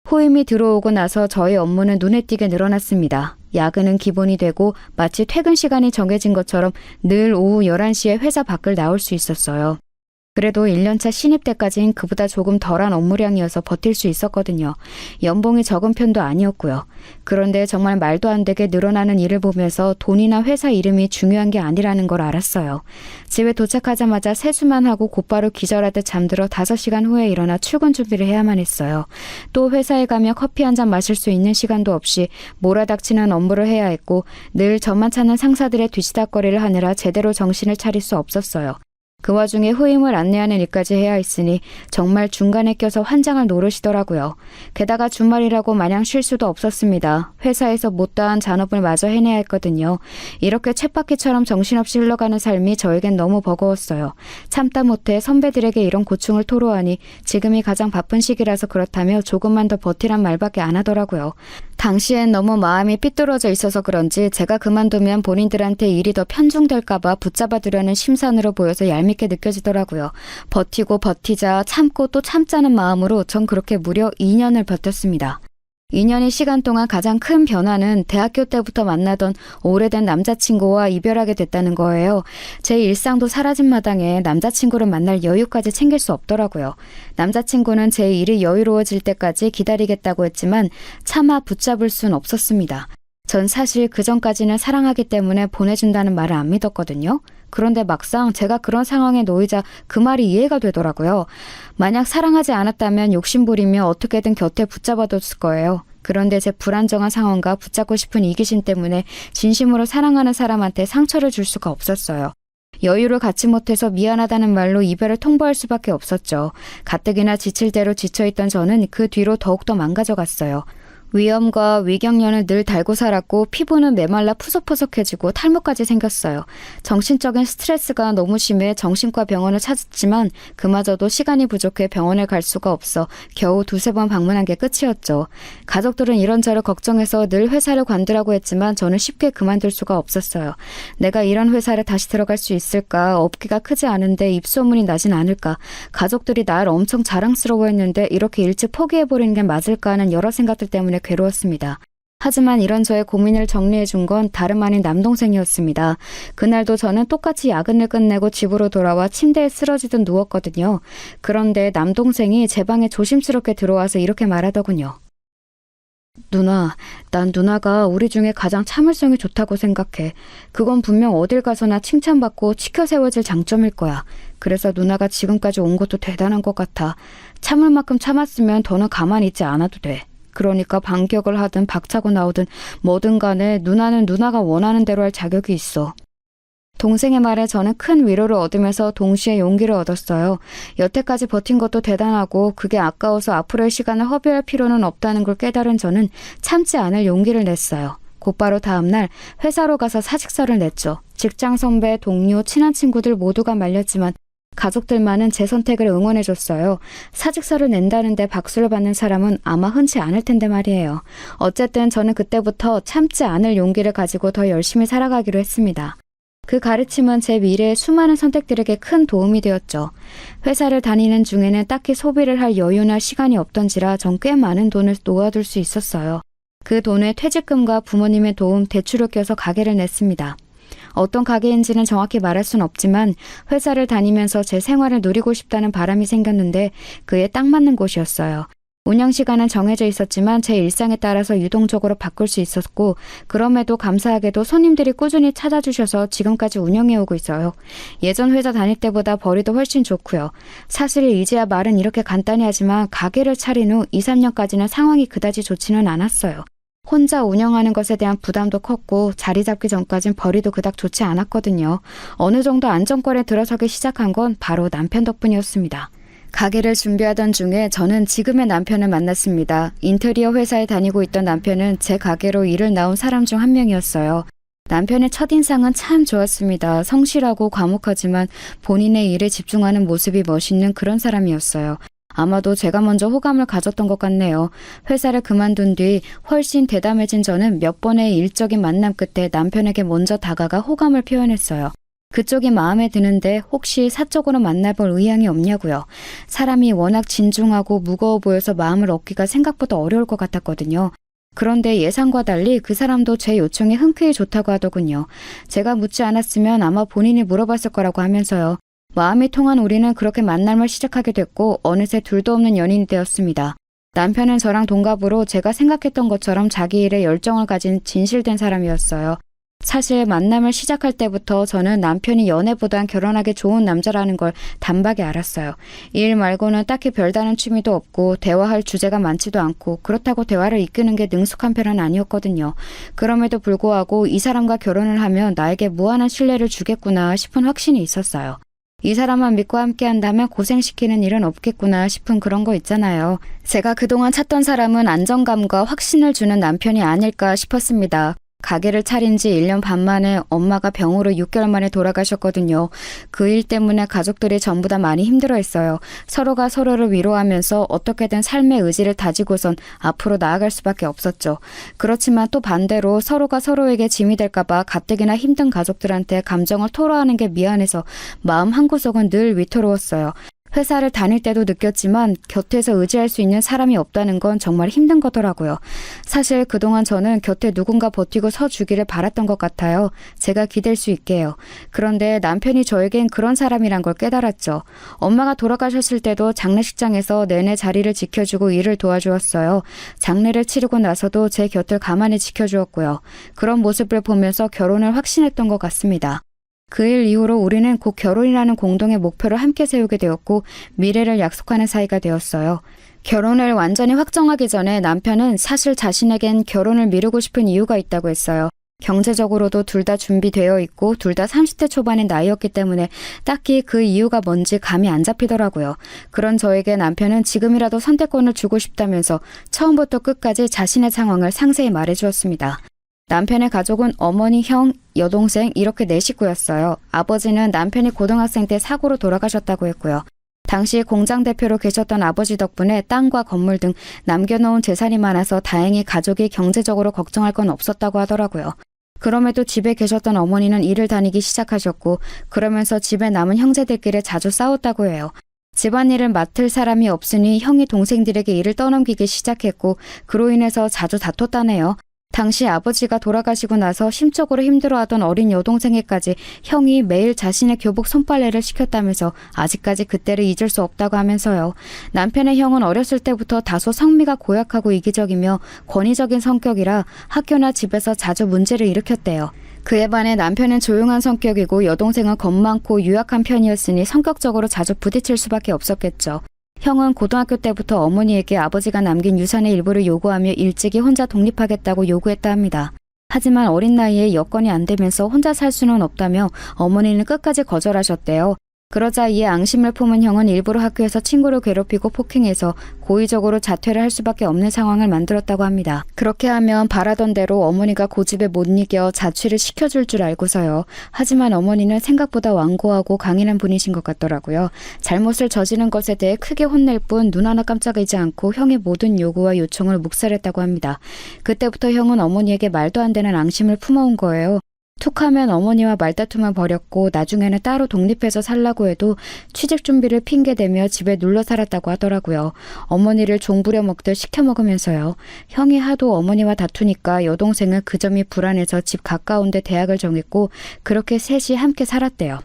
후임이 들어오고 나서 저의 업무는 눈에 띄게 늘어났습니다. 야근은 기본이 되고 마치 퇴근 시간이 정해진 것처럼 늘 오후 11시에 회사 밖을 나올 수 있었어요. 그래도 1년차 신입 때까진 그보다 조금 덜한 업무량이어서 버틸 수 있었거든요. 연봉이 적은 편도 아니었고요. 그런데 정말 말도 안 되게 늘어나는 일을 보면서 돈이나 회사 이름이 중요한 게 아니라는 걸 알았어요. 집에 도착하자마자 세수만 하고 곧바로 기절하듯 잠들어 5시간 후에 일어나 출근 준비를 해야만 했어요. 또 회사에 가면 커피 한 잔 마실 수 있는 시간도 없이 몰아닥치는 업무를 해야 했고 늘 저만 찾는 상사들의 뒤치다거리를 하느라 제대로 정신을 차릴 수 없었어요. 그 와중에 후임을 안내하는 일까지 해야 했으니 정말 중간에 껴서 환장을 노르시더라고요. 게다가 주말이라고 마냥 쉴 수도 없었습니다. 회사에서 못다한 잔업을 마저 해내야 했거든요. 이렇게 쳇바퀴처럼 정신없이 흘러가는 삶이 저에겐 너무 버거웠어요. 참다 못해 선배들에게 이런 고충을 토로하니 지금이 가장 바쁜 시기라서 그렇다며 조금만 더 버티란 말밖에 안 하더라고요. 당시엔 너무 마음이 삐뚤어져 있어서 그런지 제가 그만두면 본인들한테 일이 더 편중될까봐 붙잡아두려는 심산으로 보여서 얄밉게 느껴지더라고요. 버티고 버티자 참고 또 참자는 마음으로 전 그렇게 무려 2년을 버텼습니다. 2년의 시간 동안 가장 큰 변화는 대학교 때부터 만나던 오래된 남자친구와 이별하게 됐다는 거예요. 제 일상도 사라진 마당에 남자친구를 만날 여유까지 챙길 수 없더라고요. 남자친구는 제 일이 여유로워질 때까지 기다리겠다고 했지만 차마 붙잡을 순 없었습니다. 전 사실 그전까지는 사랑하기 때문에 보내준다는 말을 안 믿었거든요. 그런데 막상 제가 그런 상황에 놓이자 그 말이 이해가 되더라고요. 만약 사랑하지 않았다면 욕심부리며 어떻게든 곁에 붙잡아뒀을 거예요. 그런데 제 불안정한 상황과 붙잡고 싶은 이기심 때문에 진심으로 사랑하는 사람한테 상처를 줄 수가 없었어요. 여유를 갖지 못해서 미안하다는 말로 이별을 통보할 수밖에 없었죠. 가뜩이나 지칠 대로 지쳐있던 저는 그 뒤로 더욱더 망가져갔어요. 위염과 위경련을 늘 달고 살았고 피부는 메말라 푸석푸석해지고 탈모까지 생겼어요. 정신적인 스트레스가 너무 심해 정신과 병원을 찾았지만 그마저도 시간이 부족해 병원에 갈 수가 없어 겨우 2-3번 방문한 게 끝이었죠. 가족들은 이런저런 걱정해서 늘 회사를 관두라고 했지만 저는 쉽게 그만둘 수가 없었어요. 내가 이런 회사를 다시 들어갈 수 있을까? 업계가 크지 않은데 입소문이 나진 않을까? 가족들이 날 엄청 자랑스러워했는데 이렇게 일찍 포기해버리는 게 맞을까 하는 여러 생각들 때문에 괴로웠습니다. 하지만 이런 저의 고민을 정리해준 건 다름 아닌 남동생이었습니다. 그날도 저는 똑같이 야근을 끝내고 집으로 돌아와 침대에 쓰러지듯 누웠거든요. 그런데 남동생이 제 방에 조심스럽게 들어와서 이렇게 말하더군요. 누나, 난 누나가 우리 중에 가장 참을성이 좋다고 생각해. 그건 분명 어딜 가서나 칭찬받고 치켜 세워질 장점일 거야. 그래서 누나가 지금까지 온 것도 대단한 것 같아. 참을 만큼 참았으면 더는 가만히 있지 않아도 돼. 그러니까 반격을 하든 박차고 나오든 뭐든 간에 누나는 누나가 원하는 대로 할 자격이 있어. 동생의 말에 저는 큰 위로를 얻으면서 동시에 용기를 얻었어요. 여태까지 버틴 것도 대단하고 그게 아까워서 앞으로의 시간을 허비할 필요는 없다는 걸 깨달은 저는 참지 않을 용기를 냈어요. 곧바로 다음날 회사로 가서 사직서를 냈죠. 직장 선배, 동료, 친한 친구들 모두가 말렸지만 가족들만은 제 선택을 응원해줬어요. 사직서를 낸다는데 박수를 받는 사람은 아마 흔치 않을 텐데 말이에요. 어쨌든 저는 그때부터 참지 않을 용기를 가지고 더 열심히 살아가기로 했습니다. 그 가르침은 제 미래의 수많은 선택들에게 큰 도움이 되었죠. 회사를 다니는 중에는 딱히 소비를 할 여유나 시간이 없던지라 전 꽤 많은 돈을 놓아둘 수 있었어요. 그 돈에 퇴직금과 부모님의 도움, 대출을 껴서 가게를 냈습니다. 어떤 가게인지는 정확히 말할 순 없지만 회사를 다니면서 제 생활을 누리고 싶다는 바람이 생겼는데 그에 딱 맞는 곳이었어요. 운영 시간은 정해져 있었지만 제 일상에 따라서 유동적으로 바꿀 수 있었고 그럼에도 감사하게도 손님들이 꾸준히 찾아주셔서 지금까지 운영해오고 있어요. 예전 회사 다닐 때보다 벌이도 훨씬 좋고요. 사실 이제야 말은 이렇게 간단히 하지만 가게를 차린 후 2-3년까지는 상황이 그다지 좋지는 않았어요. 혼자 운영하는 것에 대한 부담도 컸고 자리 잡기 전까진 벌이도 그닥 좋지 않았거든요. 어느 정도 안정권에 들어서기 시작한 건 바로 남편 덕분이었습니다. 가게를 준비하던 중에 저는 지금의 남편을 만났습니다. 인테리어 회사에 다니고 있던 남편은 제 가게로 일을 나온 사람 중 한 명이었어요. 남편의 첫인상은 참 좋았습니다. 성실하고 과묵하지만 본인의 일에 집중하는 모습이 멋있는 그런 사람이었어요. 아마도 제가 먼저 호감을 가졌던 것 같네요. 회사를 그만둔 뒤 훨씬 대담해진 저는 몇 번의 일적인 만남 끝에 남편에게 먼저 다가가 호감을 표현했어요. 그쪽이 마음에 드는데 혹시 사적으로 만나볼 의향이 없냐고요. 사람이 워낙 진중하고 무거워 보여서 마음을 얻기가 생각보다 어려울 것 같았거든요. 그런데 예상과 달리 그 사람도 제 요청에 흔쾌히 좋다고 하더군요. 제가 묻지 않았으면 아마 본인이 물어봤을 거라고 하면서요. 마음이 통한 우리는 그렇게 만남을 시작하게 됐고 어느새 둘도 없는 연인이 되었습니다. 남편은 저랑 동갑으로 제가 생각했던 것처럼 자기 일에 열정을 가진 진실된 사람이었어요. 사실 만남을 시작할 때부터 저는 남편이 연애보단 결혼하기 좋은 남자라는 걸 단박에 알았어요. 일 말고는 딱히 별다른 취미도 없고 대화할 주제가 많지도 않고 그렇다고 대화를 이끄는 게 능숙한 편은 아니었거든요. 그럼에도 불구하고 이 사람과 결혼을 하면 나에게 무한한 신뢰를 주겠구나 싶은 확신이 있었어요. 이 사람만 믿고 함께 한다면 고생시키는 일은 없겠구나 싶은 그런 거 있잖아요. 제가 그동안 찾던 사람은 안정감과 확신을 주는 남편이 아닐까 싶었습니다. 가게를 차린 지 1년 반 만에 엄마가 병으로 6개월 만에 돌아가셨거든요. 그 일 때문에 가족들이 전부 다 많이 힘들어했어요. 서로가 서로를 위로하면서 어떻게든 삶의 의지를 다지고선 앞으로 나아갈 수밖에 없었죠. 그렇지만 또 반대로 서로가 서로에게 짐이 될까봐 가뜩이나 힘든 가족들한테 감정을 토로하는 게 미안해서 마음 한구석은 늘 위태로웠어요. 회사를 다닐 때도 느꼈지만 곁에서 의지할 수 있는 사람이 없다는 건 정말 힘든 거더라고요. 사실 그동안 저는 곁에 누군가 버티고 서주기를 바랐던 것 같아요. 제가 기댈 수 있게요. 그런데 남편이 저에겐 그런 사람이란 걸 깨달았죠. 엄마가 돌아가셨을 때도 장례식장에서 내내 자리를 지켜주고 일을 도와주었어요. 장례를 치르고 나서도 제 곁을 가만히 지켜주었고요. 그런 모습을 보면서 결혼을 확신했던 것 같습니다. 그 일 이후로 우리는 곧 결혼이라는 공동의 목표를 함께 세우게 되었고 미래를 약속하는 사이가 되었어요. 결혼을 완전히 확정하기 전에 남편은 사실 자신에겐 결혼을 미루고 싶은 이유가 있다고 했어요. 경제적으로도 둘 다 준비되어 있고 둘 다 30대 초반의 나이였기 때문에 딱히 그 이유가 뭔지 감이 안 잡히더라고요. 그런 저에게 남편은 지금이라도 선택권을 주고 싶다면서 처음부터 끝까지 자신의 상황을 상세히 말해주었습니다. 남편의 가족은 어머니, 형, 여동생 이렇게 4식구였어요. 아버지는 남편이 고등학생 때 사고로 돌아가셨다고 했고요. 당시 공장 대표로 계셨던 아버지 덕분에 땅과 건물 등 남겨놓은 재산이 많아서 다행히 가족이 경제적으로 걱정할 건 없었다고 하더라고요. 그럼에도 집에 계셨던 어머니는 일을 다니기 시작하셨고 그러면서 집에 남은 형제들끼리 자주 싸웠다고 해요. 집안일을 맡을 사람이 없으니 형이 동생들에게 일을 떠넘기기 시작했고 그로 인해서 자주 다퉜다네요. 당시 아버지가 돌아가시고 나서 심적으로 힘들어하던 어린 여동생에까지 형이 매일 자신의 교복 손빨래를 시켰다면서 아직까지 그때를 잊을 수 없다고 하면서요. 남편의 형은 어렸을 때부터 다소 성미가 고약하고 이기적이며 권위적인 성격이라 학교나 집에서 자주 문제를 일으켰대요. 그에 반해 남편은 조용한 성격이고 여동생은 겁 많고 유약한 편이었으니 성격적으로 자주 부딪힐 수밖에 없었겠죠. 형은 고등학교 때부터 어머니에게 아버지가 남긴 유산의 일부를 요구하며 일찍이 혼자 독립하겠다고 요구했다 합니다. 하지만 어린 나이에 여건이 안 되면서 혼자 살 수는 없다며 어머니는 끝까지 거절하셨대요. 그러자 이에 앙심을 품은 형은 일부러 학교에서 친구를 괴롭히고 폭행해서 고의적으로 자퇴를 할 수밖에 없는 상황을 만들었다고 합니다. 그렇게 하면 바라던 대로 어머니가 고집에 못 이겨 자취를 시켜줄 줄 알고서요. 하지만 어머니는 생각보다 완고하고 강인한 분이신 것 같더라고요. 잘못을 저지른 것에 대해 크게 혼낼 뿐 눈 하나 깜짝이지 않고 형의 모든 요구와 요청을 묵살했다고 합니다. 그때부터 형은 어머니에게 말도 안 되는 앙심을 품어온 거예요. 툭하면 어머니와 말다툼을 벌였고 나중에는 따로 독립해서 살라고 해도 취직 준비를 핑계대며 집에 눌러 살았다고 하더라고요. 어머니를 종부려 먹듯 시켜 먹으면서요. 형이 하도 어머니와 다투니까 여동생은 그 점이 불안해서 집 가까운 데 대학을 정했고 그렇게 셋이 함께 살았대요.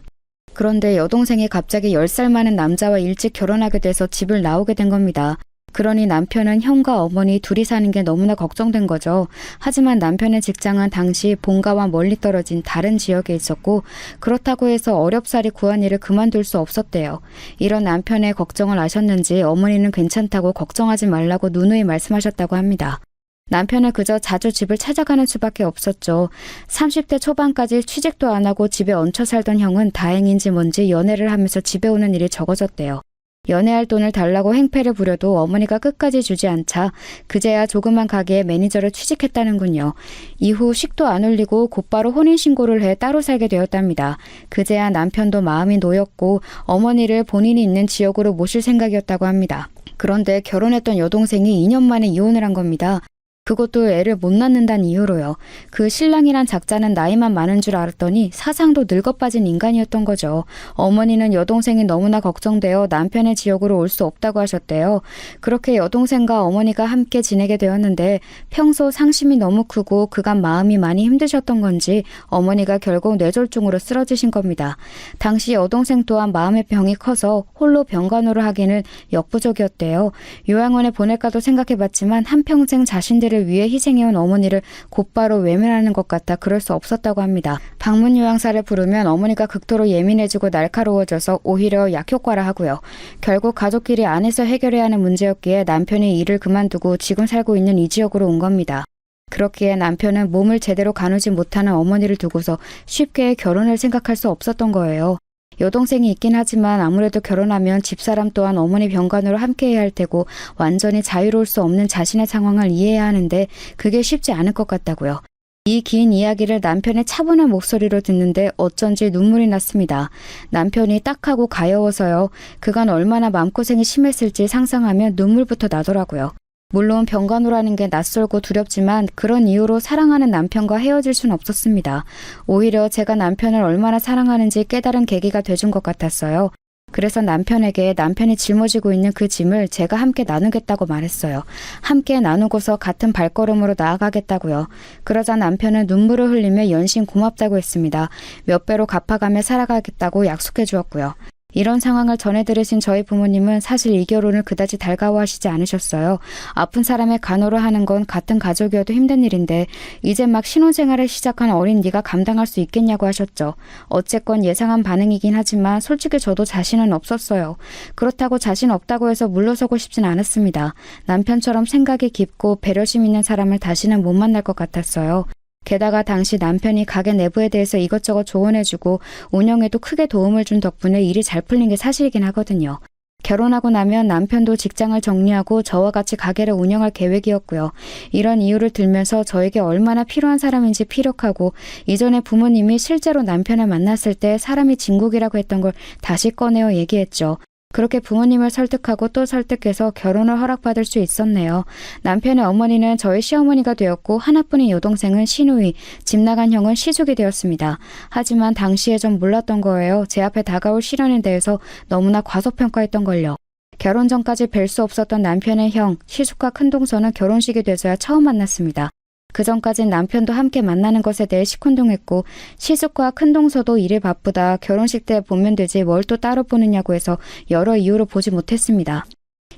그런데 여동생이 갑자기 10살 많은 남자와 일찍 결혼하게 돼서 집을 나오게 된 겁니다. 그러니 남편은 형과 어머니 둘이 사는 게 너무나 걱정된 거죠. 하지만 남편의 직장은 당시 본가와 멀리 떨어진 다른 지역에 있었고 그렇다고 해서 어렵사리 구한 일을 그만둘 수 없었대요. 이런 남편의 걱정을 아셨는지 어머니는 괜찮다고 걱정하지 말라고 누누이 말씀하셨다고 합니다. 남편은 그저 자주 집을 찾아가는 수밖에 없었죠. 30대 초반까지 취직도 안 하고 집에 얹혀 살던 형은 다행인지 뭔지 연애를 하면서 집에 오는 일이 적어졌대요. 연애할 돈을 달라고 행패를 부려도 어머니가 끝까지 주지 않자 그제야 조그만 가게에 매니저를 취직했다는군요. 이후 식도 안 올리고 곧바로 혼인신고를 해 따로 살게 되었답니다. 그제야 남편도 마음이 놓였고 어머니를 본인이 있는 지역으로 모실 생각이었다고 합니다. 그런데 결혼했던 여동생이 2년 만에 이혼을 한 겁니다. 그것도 애를 못 낳는다는 이유로요. 그 신랑이란 작자는 나이만 많은 줄 알았더니 사상도 늙어빠진 인간이었던 거죠. 어머니는 여동생이 너무나 걱정되어 남편의 지역으로 올 수 없다고 하셨대요. 그렇게 여동생과 어머니가 함께 지내게 되었는데 평소 상심이 너무 크고 그간 마음이 많이 힘드셨던 건지 어머니가 결국 뇌졸중으로 쓰러지신 겁니다. 당시 여동생 또한 마음의 병이 커서 홀로 병간호를 하기는 역부족이었대요. 요양원에 보낼까도 생각해봤지만 한평생 자신들을 위해 희생해온 어머니를 곧바로 외면하는 것 같아 그럴 수 없었다고 합니다. 방문 요양사를 부르면 어머니가 극도로 예민해지고 날카로워져서 오히려 약효과라 하고요. 결국 가족끼리 안에서 해결해야 하는 문제였기에 남편이 일을 그만두고 지금 살고 있는 이 지역으로 온 겁니다. 그렇기에 남편은 몸을 제대로 가누지 못하는 어머니를 두고서 쉽게 결혼을 생각할 수 없었던 거예요. 여동생이 있긴 하지만 아무래도 결혼하면 집사람 또한 어머니 병간호를 함께 해야 할 테고 완전히 자유로울 수 없는 자신의 상황을 이해해야 하는데 그게 쉽지 않을 것 같다고요. 이 긴 이야기를 남편의 차분한 목소리로 듣는데 어쩐지 눈물이 났습니다. 남편이 딱하고 가여워서요. 그간 얼마나 마음고생이 심했을지 상상하면 눈물부터 나더라고요. 물론 병간호라는 게 낯설고 두렵지만 그런 이유로 사랑하는 남편과 헤어질 순 없었습니다. 오히려 제가 남편을 얼마나 사랑하는지 깨달은 계기가 돼준 것 같았어요. 그래서 남편에게 남편이 짊어지고 있는 그 짐을 제가 함께 나누겠다고 말했어요. 함께 나누고서 같은 발걸음으로 나아가겠다고요. 그러자 남편은 눈물을 흘리며 연신 고맙다고 했습니다. 몇 배로 갚아가며 살아가겠다고 약속해 주었고요. 이런 상황을 전해 들으신 저희 부모님은 사실 이 결혼을 그다지 달가워하시지 않으셨어요. 아픈 사람의 간호를 하는 건 같은 가족이어도 힘든 일인데 이제 막 신혼생활을 시작한 어린 네가 감당할 수 있겠냐고 하셨죠. 어쨌건 예상한 반응이긴 하지만 솔직히 저도 자신은 없었어요. 그렇다고 자신 없다고 해서 물러서고 싶진 않았습니다. 남편처럼 생각이 깊고 배려심 있는 사람을 다시는 못 만날 것 같았어요. 게다가 당시 남편이 가게 내부에 대해서 이것저것 조언해주고 운영에도 크게 도움을 준 덕분에 일이 잘 풀린 게 사실이긴 하거든요. 결혼하고 나면 남편도 직장을 정리하고 저와 같이 가게를 운영할 계획이었고요. 이런 이유를 들면서 저에게 얼마나 필요한 사람인지 피력하고 이전에 부모님이 실제로 남편을 만났을 때 사람이 진국이라고 했던 걸 다시 꺼내어 얘기했죠. 그렇게 부모님을 설득하고 또 설득해서 결혼을 허락받을 수 있었네요. 남편의 어머니는 저희 시어머니가 되었고 하나뿐인 여동생은 시누이, 집 나간 형은 시숙이 되었습니다. 하지만 당시에 전 몰랐던 거예요. 제 앞에 다가올 시련에 대해서 너무나 과소평가했던 걸요. 결혼 전까지 뵐 수 없었던 남편의 형, 시숙과 큰동서는 결혼식이 돼서야 처음 만났습니다. 그 전까진 남편도 함께 만나는 것에 대해 시큰둥했고 시숙과 큰동서도 일이 바쁘다 결혼식 때 보면 되지 뭘 또 따로 보느냐고 해서 여러 이유로 보지 못했습니다.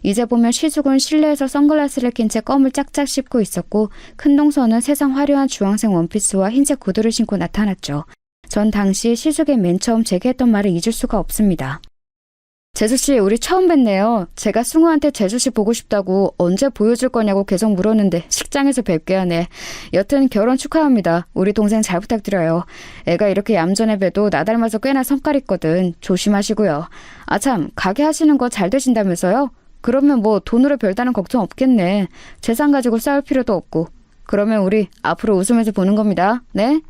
이제 보면 시숙은 실내에서 선글라스를 낀 채 껌을 짝짝 씹고 있었고 큰동서는 세상 화려한 주황색 원피스와 흰색 구두를 신고 나타났죠. 전 당시 시숙의 맨 처음 제게 했던 말을 잊을 수가 없습니다. 재수씨, 우리 처음 뵀네요. 제가 승우한테 재수씨 보고 싶다고 언제 보여줄 거냐고 계속 물었는데 식장에서 뵙게 하네. 여튼 결혼 축하합니다. 우리 동생 잘 부탁드려요. 애가 이렇게 얌전해 봬도 나 닮아서 꽤나 성깔 있거든. 조심하시고요. 아참, 가게 하시는 거 잘 되신다면서요? 그러면 뭐 돈으로 별다른 걱정 없겠네. 재산 가지고 싸울 필요도 없고. 그러면 우리 앞으로 웃으면서 보는 겁니다. 네?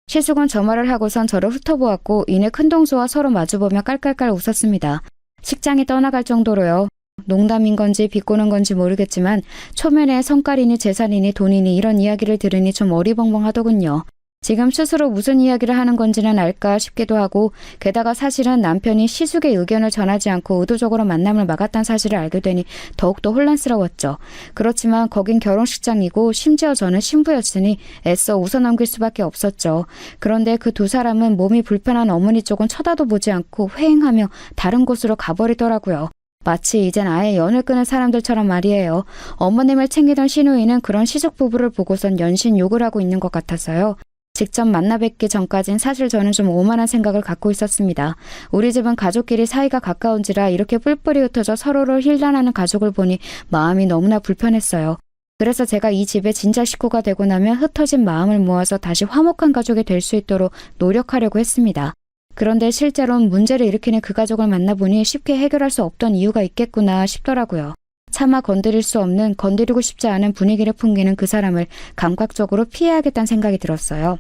시숙은 저 말을 하고선 저를 훑어보았고 이내 큰동서와 서로 마주보며 깔깔깔 웃었습니다. 식장이 떠나갈 정도로요. 농담인 건지 비꼬는 건지 모르겠지만 초면에 성깔이니 재산이니 돈이니 이런 이야기를 들으니 좀 어리벙벙하더군요. 지금 스스로 무슨 이야기를 하는 건지는 알까 싶기도 하고 게다가 사실은 남편이 시숙의 의견을 전하지 않고 의도적으로 만남을 막았다는 사실을 알게 되니 더욱더 혼란스러웠죠. 그렇지만 거긴 결혼식장이고 심지어 저는 신부였으니 애써 웃어넘길 수밖에 없었죠. 그런데 그 두 사람은 몸이 불편한 어머니 쪽은 쳐다도 보지 않고 회행하며 다른 곳으로 가버리더라고요. 마치 이젠 아예 연을 끊은 사람들처럼 말이에요. 어머님을 챙기던 시누이는 그런 시숙 부부를 보고선 연신 욕을 하고 있는 것 같아서요. 직접 만나 뵙기 전까진 사실 저는 좀 오만한 생각을 갖고 있었습니다. 우리 집은 가족끼리 사이가 가까운지라 이렇게 뿔뿔이 흩어져 서로를 힐난하는 가족을 보니 마음이 너무나 불편했어요. 그래서 제가 이 집의 진짜 식구가 되고 나면 흩어진 마음을 모아서 다시 화목한 가족이 될 수 있도록 노력하려고 했습니다. 그런데 실제로는 문제를 일으키는 그 가족을 만나보니 쉽게 해결할 수 없던 이유가 있겠구나 싶더라고요. 차마 건드릴 수 없는, 건드리고 싶지 않은 분위기를 풍기는 그 사람을 감각적으로 피해야겠다는 생각이 들었어요.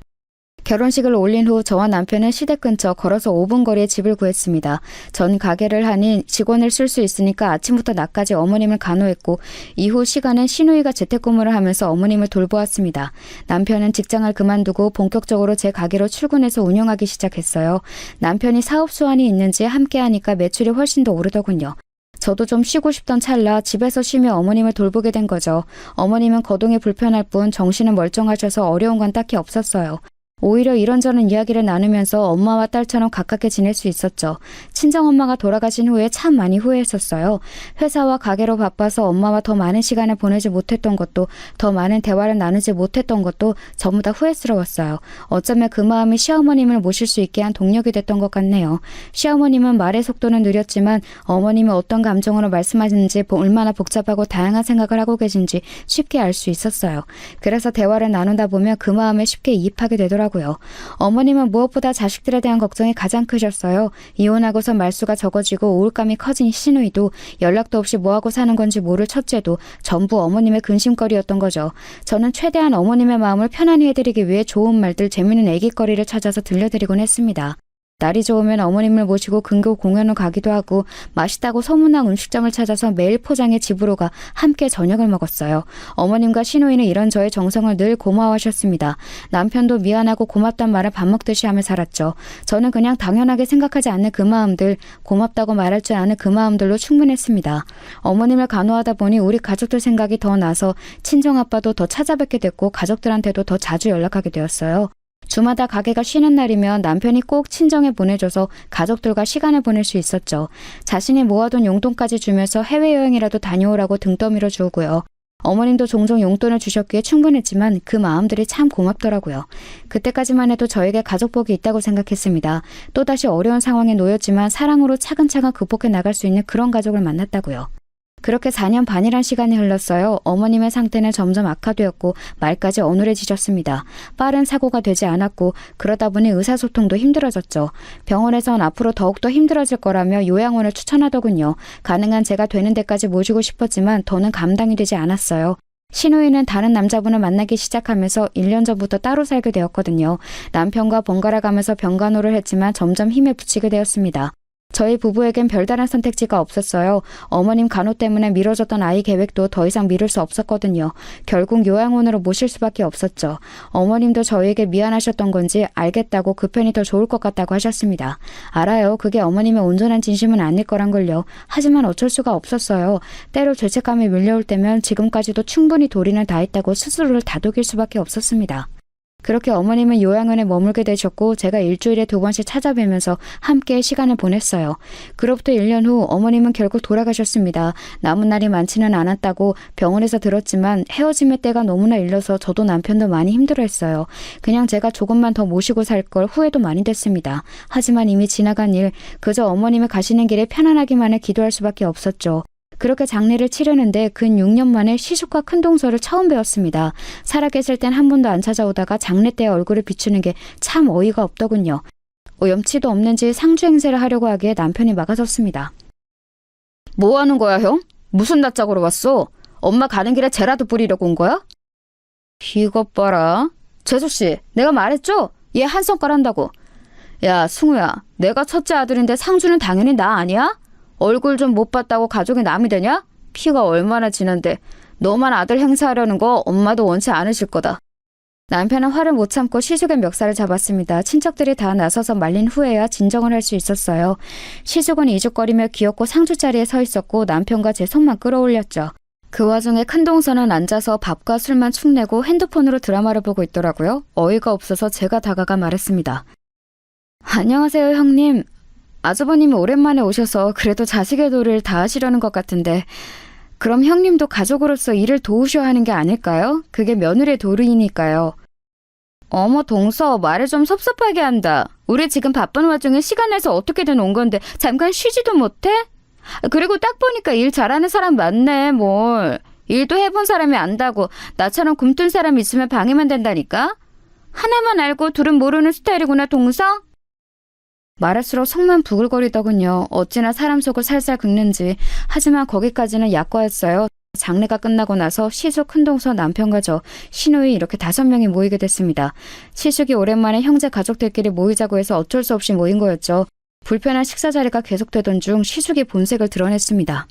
결혼식을 올린 후 저와 남편은 시댁 근처 걸어서 5분 거리에 집을 구했습니다. 전 가게를 하니 직원을 쓸 수 있으니까 아침부터 낮까지 어머님을 간호했고 이후 시간엔 시누이가 재택근무를 하면서 어머님을 돌보았습니다. 남편은 직장을 그만두고 본격적으로 제 가게로 출근해서 운영하기 시작했어요. 남편이 사업 수완이 있는지 함께 하니까 매출이 훨씬 더 오르더군요. 저도 좀 쉬고 싶던 찰나 집에서 쉬며 어머님을 돌보게 된 거죠. 어머님은 거동이 불편할 뿐 정신은 멀쩡하셔서 어려운 건 딱히 없었어요. 오히려 이런저런 이야기를 나누면서 엄마와 딸처럼 가깝게 지낼 수 있었죠. 친정엄마가 돌아가신 후에 참 많이 후회했었어요. 회사와 가게로 바빠서 엄마와 더 많은 시간을 보내지 못했던 것도, 더 많은 대화를 나누지 못했던 것도 전부 다 후회스러웠어요. 어쩌면 그 마음이 시어머님을 모실 수 있게 한 동력이 됐던 것 같네요. 시어머님은 말의 속도는 느렸지만 어머님은 어떤 감정으로 말씀하시는지 얼마나 복잡하고 다양한 생각을 하고 계신지 쉽게 알 수 있었어요. 그래서 대화를 나누다 보면 그 마음에 쉽게 이입하게 되더라고요. 어머님은 무엇보다 자식들에 대한 걱정이 가장 크셨어요. 이혼하고서 말수가 적어지고 우울감이 커진 시누이도, 연락도 없이 뭐하고 사는 건지 모를 첫째도 전부 어머님의 근심거리였던 거죠. 저는 최대한 어머님의 마음을 편안히 해드리기 위해 좋은 말들, 재미있는 애깃거리를 찾아서 들려드리곤 했습니다. 날이 좋으면 어머님을 모시고 근교 공연을 가기도 하고 맛있다고 소문난 음식점을 찾아서 매일 포장해 집으로 가 함께 저녁을 먹었어요. 어머님과 시누이는 이런 저의 정성을 늘 고마워하셨습니다. 남편도 미안하고 고맙단 말을 밥 먹듯이 하며 살았죠. 저는 그냥 당연하게 생각하지 않는 그 마음들, 고맙다고 말할 줄 아는 그 마음들로 충분했습니다. 어머님을 간호하다 보니 우리 가족들 생각이 더 나서 친정아빠도 더 찾아뵙게 됐고 가족들한테도 더 자주 연락하게 되었어요. 주마다 가게가 쉬는 날이면 남편이 꼭 친정에 보내줘서 가족들과 시간을 보낼 수 있었죠. 자신이 모아둔 용돈까지 주면서 해외여행이라도 다녀오라고 등 떠밀어 주고요. 어머님도 종종 용돈을 주셨기에 충분했지만 그 마음들이 참 고맙더라고요. 그때까지만 해도 저에게 가족복이 있다고 생각했습니다. 또다시 어려운 상황에 놓였지만 사랑으로 차근차근 극복해 나갈 수 있는 그런 가족을 만났다고요. 그렇게 4년 반이란 시간이 흘렀어요. 어머님의 상태는 점점 악화되었고 말까지 어눌해지셨습니다. 빠른 사고가 되지 않았고 그러다 보니 의사소통도 힘들어졌죠. 병원에선 앞으로 더욱더 힘들어질 거라며 요양원을 추천하더군요. 가능한 제가 되는 데까지 모시고 싶었지만 더는 감당이 되지 않았어요. 시누이는 다른 남자분을 만나기 시작하면서 1년 전부터 따로 살게 되었거든요. 남편과 번갈아 가면서 병간호를 했지만 점점 힘에 부치게 되었습니다. 저희 부부에겐 별다른 선택지가 없었어요. 어머님 간호 때문에 미뤄졌던 아이 계획도 더 이상 미룰 수 없었거든요. 결국 요양원으로 모실 수밖에 없었죠. 어머님도 저희에게 미안하셨던 건지 알겠다고 그 편이 더 좋을 것 같다고 하셨습니다. 알아요. 그게 어머님의 온전한 진심은 아닐 거란 걸요. 하지만 어쩔 수가 없었어요. 때로 죄책감이 밀려올 때면 지금까지도 충분히 도리는 다했다고 스스로를 다독일 수밖에 없었습니다. 그렇게 어머님은 요양원에 머물게 되셨고 제가 일주일에 2번씩 찾아뵈면서 함께 시간을 보냈어요. 그로부터 1년 후 어머님은 결국 돌아가셨습니다. 남은 날이 많지는 않았다고 병원에서 들었지만 헤어짐의 때가 너무나 일러서 저도 남편도 많이 힘들어했어요. 그냥 제가 조금만 더 모시고 살 걸 후회도 많이 됐습니다. 하지만 이미 지나간 일, 그저 어머님이 가시는 길에 편안하기만을 기도할 수밖에 없었죠. 그렇게 장례를 치르는데 근 6년 만에 시숙과 큰동서를 처음 뵈었습니다. 살아계실 땐 한 번도 안 찾아오다가 장례 때 얼굴을 비추는 게 참 어이가 없더군요. 염치도 없는지 상주 행세를 하려고 하기에 남편이 막아섰습니다. 뭐 하는 거야, 형? 무슨 낯짝으로 왔어? 엄마 가는 길에 쟤라도 뿌리려고 온 거야? 이것 봐라. 재수씨, 내가 말했죠? 얘 한성깔 한다고. 야, 승우야, 내가 첫째 아들인데 상주는 당연히 나 아니야? 얼굴 좀 못 봤다고 가족이 남이 되냐? 피가 얼마나 진한데 너만 아들 행사하려는 거 엄마도 원치 않으실 거다. 남편은 화를 못 참고 시숙의 멱살을 잡았습니다. 친척들이 다 나서서 말린 후에야 진정을 할 수 있었어요. 시숙은 이죽거리며 귀엽고 상주 자리에 서 있었고 남편과 제 손만 끌어올렸죠. 그 와중에 큰동서는 앉아서 밥과 술만 축내고 핸드폰으로 드라마를 보고 있더라고요. 어이가 없어서 제가 다가가 말했습니다. 안녕하세요, 형님. 아주버님이 오랜만에 오셔서 그래도 자식의 도를 다하시려는 것 같은데 그럼 형님도 가족으로서 일을 도우셔야 하는 게 아닐까요? 그게 며느리의 도리니까요. 어머 동서, 말을 좀 섭섭하게 한다. 우리 지금 바쁜 와중에 시간 내서 어떻게든 온 건데 잠깐 쉬지도 못해? 그리고 딱 보니까 일 잘하는 사람 많네 뭘. 일도 해본 사람이 안다고 나처럼 굼뜬 사람 있으면 방해만 된다니까? 하나만 알고 둘은 모르는 스타일이구나 동서? 말할수록 속만 부글거리더군요. 어찌나 사람 속을 살살 긁는지. 하지만 거기까지는 약과였어요. 장례가 끝나고 나서 시숙, 큰동서, 남편과 저, 시누이 이렇게 5명이 모이게 됐습니다. 시숙이 오랜만에 형제 가족들끼리 모이자고 해서 어쩔 수 없이 모인 거였죠. 불편한 식사 자리가 계속되던 중 시숙이 본색을 드러냈습니다.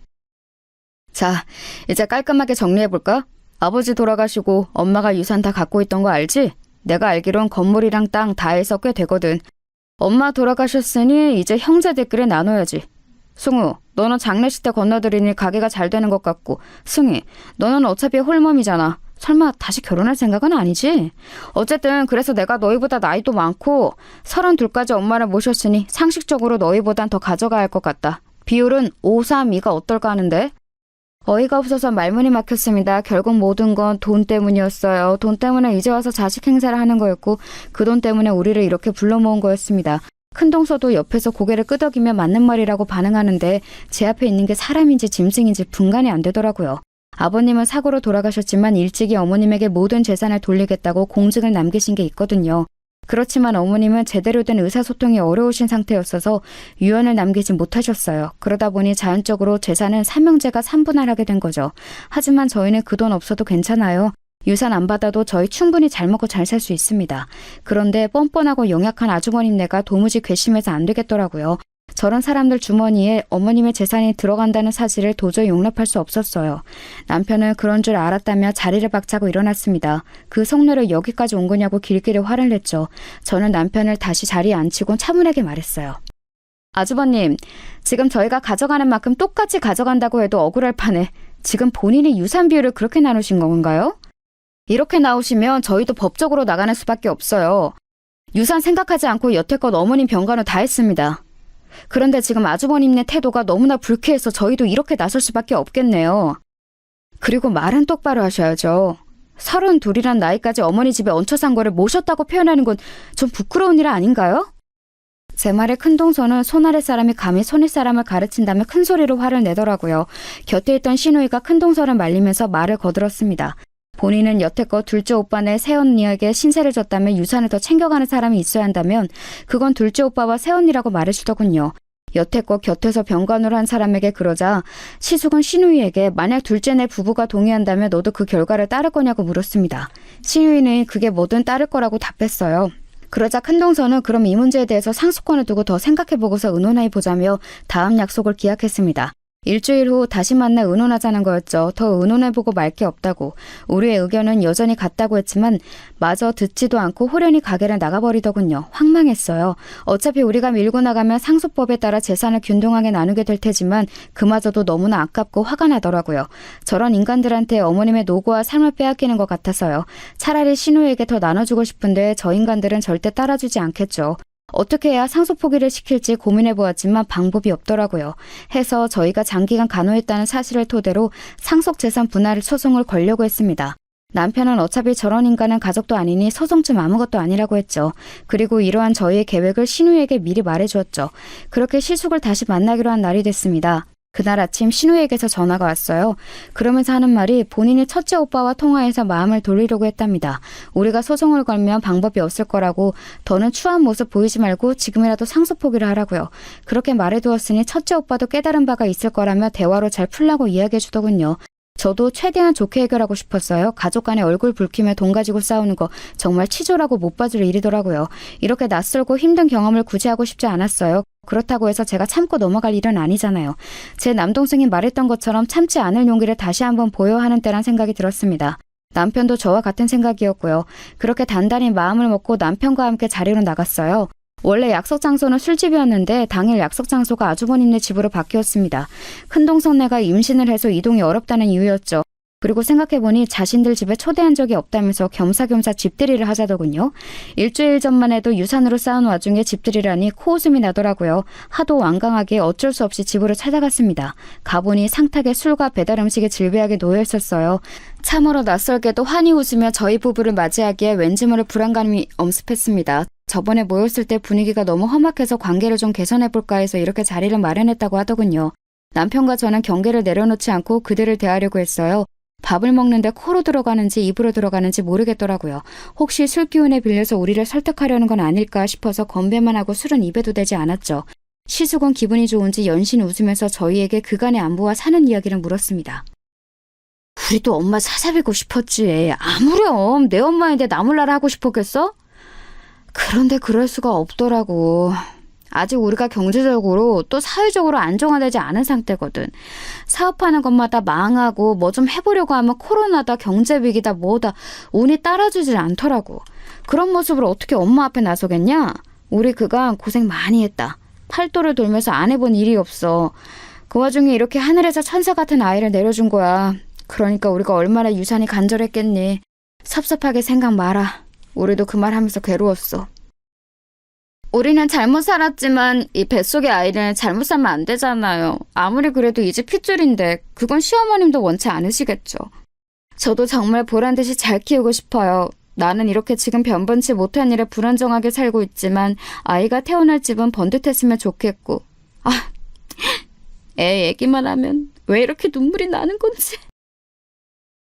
자, 이제 깔끔하게 정리해볼까? 아버지 돌아가시고 엄마가 유산 다 갖고 있던 거 알지? 내가 알기론 건물이랑 땅 다 해서 꽤 되거든. 엄마 돌아가셨으니 이제 형제들끼리 나눠야지. 승우, 너는 장례식 때 건너들이니 가게가 잘 되는 것 같고, 승희, 너는 어차피 홀몸이잖아. 설마 다시 결혼할 생각은 아니지? 어쨌든 그래서 내가 너희보다 나이도 많고 32까지 엄마를 모셨으니 상식적으로 너희보단 더 가져가야 할 것 같다. 비율은 5-3-2가 어떨까 하는데? 어이가 없어서 말문이 막혔습니다. 결국 모든 건 돈 때문이었어요. 돈 때문에 이제 와서 자식 행사를 하는 거였고 그 돈 때문에 우리를 이렇게 불러 모은 거였습니다. 큰동서도 옆에서 고개를 끄덕이며 맞는 말이라고 반응하는데 제 앞에 있는 게 사람인지 짐승인지 분간이 안 되더라고요. 아버님은 사고로 돌아가셨지만 일찍이 어머님에게 모든 재산을 돌리겠다고 공증을 남기신 게 있거든요. 그렇지만 어머님은 제대로 된 의사소통이 어려우신 상태였어서 유언을 남기지 못하셨어요. 그러다 보니 자연적으로 재산은 삼형제가 3분할하게 된 거죠. 하지만 저희는 그 돈 없어도 괜찮아요. 유산 안 받아도 저희 충분히 잘 먹고 잘 살 수 있습니다. 그런데 뻔뻔하고 영약한 아주버님네가 도무지 괘씸해서 안 되겠더라고요. 저런 사람들 주머니에 어머님의 재산이 들어간다는 사실을 도저히 용납할 수 없었어요. 남편은 그런 줄 알았다며 자리를 박차고 일어났습니다. 그 속내를 여기까지 온 거냐고 길길이 화를 냈죠. 저는 남편을 다시 자리에 앉히곤 차분하게 말했어요. 아주버님, 지금 저희가 가져가는 만큼 똑같이 가져간다고 해도 억울할 판에 지금 본인이 유산 비율을 그렇게 나누신 건가요? 이렇게 나오시면 저희도 법적으로 나가는 수밖에 없어요. 유산 생각하지 않고 여태껏 어머님 병간호 다 했습니다. 그런데 지금 아주버님네 태도가 너무나 불쾌해서 저희도 이렇게 나설 수밖에 없겠네요. 그리고 말은 똑바로 하셔야죠. 32이란 나이까지 어머니 집에 얹혀 산 거를 모셨다고 표현하는 건 좀 부끄러운 일 아닌가요? 제 말에 큰동서는 손아래 사람이 감히 손윗 사람을 가르친다며 큰 소리로 화를 내더라고요. 곁에 있던 시누이가 큰동서를 말리면서 말을 거들었습니다. 본인은 여태껏 둘째 오빠네 새언니에게 신세를 졌다며 유산을 더 챙겨가는 사람이 있어야 한다면 그건 둘째 오빠와 새언니라고 말해주더군요. 여태껏 곁에서 병간호를 한 사람에게 그러자 시숙은 시누이에게 만약 둘째네 부부가 동의한다면 너도 그 결과를 따를 거냐고 물었습니다. 시누이는 그게 뭐든 따를 거라고 답했어요. 그러자 큰동서는 그럼 이 문제에 대해서 상수권을 두고 더 생각해보고서 의논해보자며 다음 약속을 기약했습니다. 일주일 후 다시 만나 의논하자는 거였죠. 더 의논해보고 말 게 없다고. 우리의 의견은 여전히 같다고 했지만 마저 듣지도 않고 호련히 가게를 나가버리더군요. 황망했어요. 어차피 우리가 밀고 나가면 상속법에 따라 재산을 균등하게 나누게 될 테지만 그마저도 너무나 아깝고 화가 나더라고요. 저런 인간들한테 어머님의 노고와 삶을 빼앗기는 것 같아서요. 차라리 신우에게 더 나눠주고 싶은데 저 인간들은 절대 따라주지 않겠죠. 어떻게 해야 상속 포기를 시킬지 고민해보았지만 방법이 없더라고요. 해서 저희가 장기간 간호했다는 사실을 토대로 상속 재산 분할 소송을 걸려고 했습니다. 남편은 어차피 저런 인간은 가족도 아니니 소송쯤 아무것도 아니라고 했죠. 그리고 이러한 저희의 계획을 신우에게 미리 말해주었죠. 그렇게 시숙을 다시 만나기로 한 날이 됐습니다. 그날 아침 신우에게서 전화가 왔어요. 그러면서 하는 말이 본인이 첫째 오빠와 통화해서 마음을 돌리려고 했답니다. 우리가 소송을 걸면 방법이 없을 거라고 더는 추한 모습 보이지 말고 지금이라도 상속 포기를 하라고요. 그렇게 말해두었으니 첫째 오빠도 깨달은 바가 있을 거라며 대화로 잘 풀라고 이야기해 주더군요. 저도 최대한 좋게 해결하고 싶었어요. 가족 간에 얼굴 붉히며 돈 가지고 싸우는 거 정말 치졸하고 못 봐줄 일이더라고요. 이렇게 낯설고 힘든 경험을 굳이 하고 싶지 않았어요. 그렇다고 해서 제가 참고 넘어갈 일은 아니잖아요. 제 남동생이 말했던 것처럼 참지 않을 용기를 다시 한번 보여야 하는 때란 생각이 들었습니다. 남편도 저와 같은 생각이었고요. 그렇게 단단히 마음을 먹고 남편과 함께 자리로 나갔어요. 원래 약속 장소는 술집이었는데 당일 약속 장소가 아주버님네 집으로 바뀌었습니다. 큰동생네가 임신을 해서 이동이 어렵다는 이유였죠. 그리고 생각해보니 자신들 집에 초대한 적이 없다면서 겸사겸사 집들이를 하자더군요. 일주일 전만 해도 유산으로 싸운 와중에 집들이라니 코웃음이 나더라고요. 하도 완강하게 어쩔 수 없이 집으로 찾아갔습니다. 가보니 상탁에 술과 배달 음식이 질비하게 놓여있었어요. 참으로 낯설게도 환히 웃으며 저희 부부를 맞이하기에 왠지 모를 불안감이 엄습했습니다. 저번에 모였을 때 분위기가 너무 험악해서 관계를 좀 개선해볼까 해서 이렇게 자리를 마련했다고 하더군요. 남편과 저는 경계를 내려놓지 않고 그들을 대하려고 했어요. 밥을 먹는데 코로 들어가는지 입으로 들어가는지 모르겠더라고요. 혹시 술 기운에 빌려서 우리를 설득하려는 건 아닐까 싶어서 건배만 하고 술은 입에도 대지 않았죠. 시숙은 기분이 좋은지 연신 웃으면서 저희에게 그간의 안부와 사는 이야기를 물었습니다. 우리도 엄마 찾아뵈고 싶었지. 아무렴 내 엄마인데 나 몰라라 하고 싶었겠어? 그런데 그럴 수가 없더라고. 아직 우리가 경제적으로 또 사회적으로 안정화되지 않은 상태거든. 사업하는 것마다 망하고 뭐 좀 해보려고 하면 코로나다 경제위기다 뭐다 운이 따라주질 않더라고. 그런 모습으로 어떻게 엄마 앞에 나서겠냐? 우리 그간 고생 많이 했다. 팔도를 돌면서 안 해본 일이 없어. 그 와중에 이렇게 하늘에서 천사 같은 아이를 내려준 거야. 그러니까 우리가 얼마나 유산이 간절했겠니. 섭섭하게 생각 마라. 우리도 그 말 하면서 괴로웠어. 우리는 잘못 살았지만 이 뱃속의 아이는 잘못 살면 안 되잖아요. 아무리 그래도 이 집 핏줄인데 그건 시어머님도 원치 않으시겠죠. 저도 정말 보란듯이 잘 키우고 싶어요. 나는 이렇게 지금 변변치 못한 일에 불안정하게 살고 있지만 아이가 태어날 집은 번듯했으면 좋겠고. 애 얘기만 하면 왜 이렇게 눈물이 나는 건지.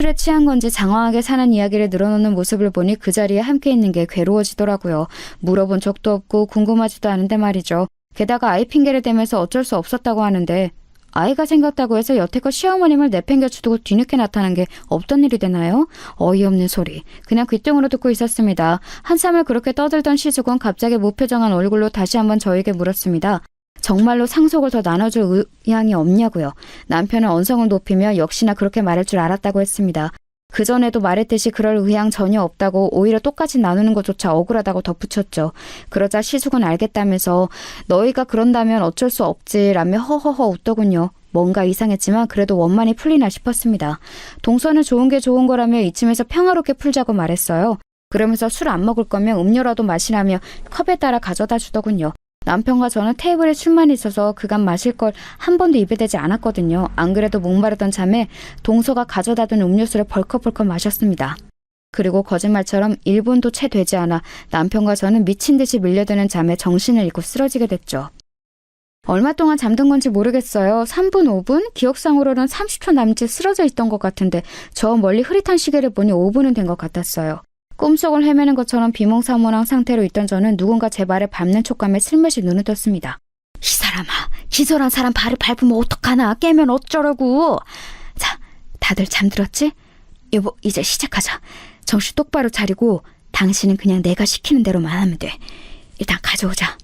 술에 취한 건지 장황하게 사는 이야기를 늘어놓는 모습을 보니 그 자리에 함께 있는 게 괴로워지더라고요. 물어본 적도 없고 궁금하지도 않은데 말이죠. 게다가 아이 핑계를 대면서 어쩔 수 없었다고 하는데 아이가 생겼다고 해서 여태껏 시어머님을 내팽개쳐두고 뒤늦게 나타난 게 없던 일이 되나요? 어이없는 소리. 그냥 귓등으로 듣고 있었습니다. 한참을 그렇게 떠들던 시숙은 갑자기 무표정한 얼굴로 다시 한번 저에게 물었습니다. 정말로 상속을 더 나눠줄 의향이 없냐고요. 남편은 언성을 높이며 역시나 그렇게 말할 줄 알았다고 했습니다. 그전에도 말했듯이 그럴 의향 전혀 없다고 오히려 똑같이 나누는 것조차 억울하다고 덧붙였죠. 그러자 시숙은 알겠다면서 너희가 그런다면 어쩔 수 없지라며 허허허 웃더군요. 뭔가 이상했지만 그래도 원만히 풀리나 싶었습니다. 동서는 좋은 게 좋은 거라며 이쯤에서 평화롭게 풀자고 말했어요. 그러면서 술 안 먹을 거면 음료라도 마시라며 컵에 따라 가져다 주더군요. 남편과 저는 테이블에 술만 있어서 그간 마실 걸 한 번도 입에 대지 않았거든요. 안 그래도 목마르던 참에 동서가 가져다 둔 음료수를 벌컥벌컥 마셨습니다. 그리고 거짓말처럼 1분도 채 되지 않아 남편과 저는 미친 듯이 밀려드는 잠에 정신을 잃고 쓰러지게 됐죠. 얼마 동안 잠든 건지 모르겠어요. 3분, 5분? 기억상으로는 30초 남짓 쓰러져 있던 것 같은데 저 멀리 흐릿한 시계를 보니 5분은 된 것 같았어요. 꿈속을 헤매는 것처럼 비몽사몽한 상태로 있던 저는 누군가 제 발을 밟는 촉감에 슬며시 눈을 떴습니다. 이 사람아, 기절한 사람 발을 밟으면 어떡하나? 깨면 어쩌라고? 자, 다들 잠들었지? 여보, 이제 시작하자. 정신 똑바로 차리고 당신은 그냥 내가 시키는 대로만 하면 돼. 일단 가져오자.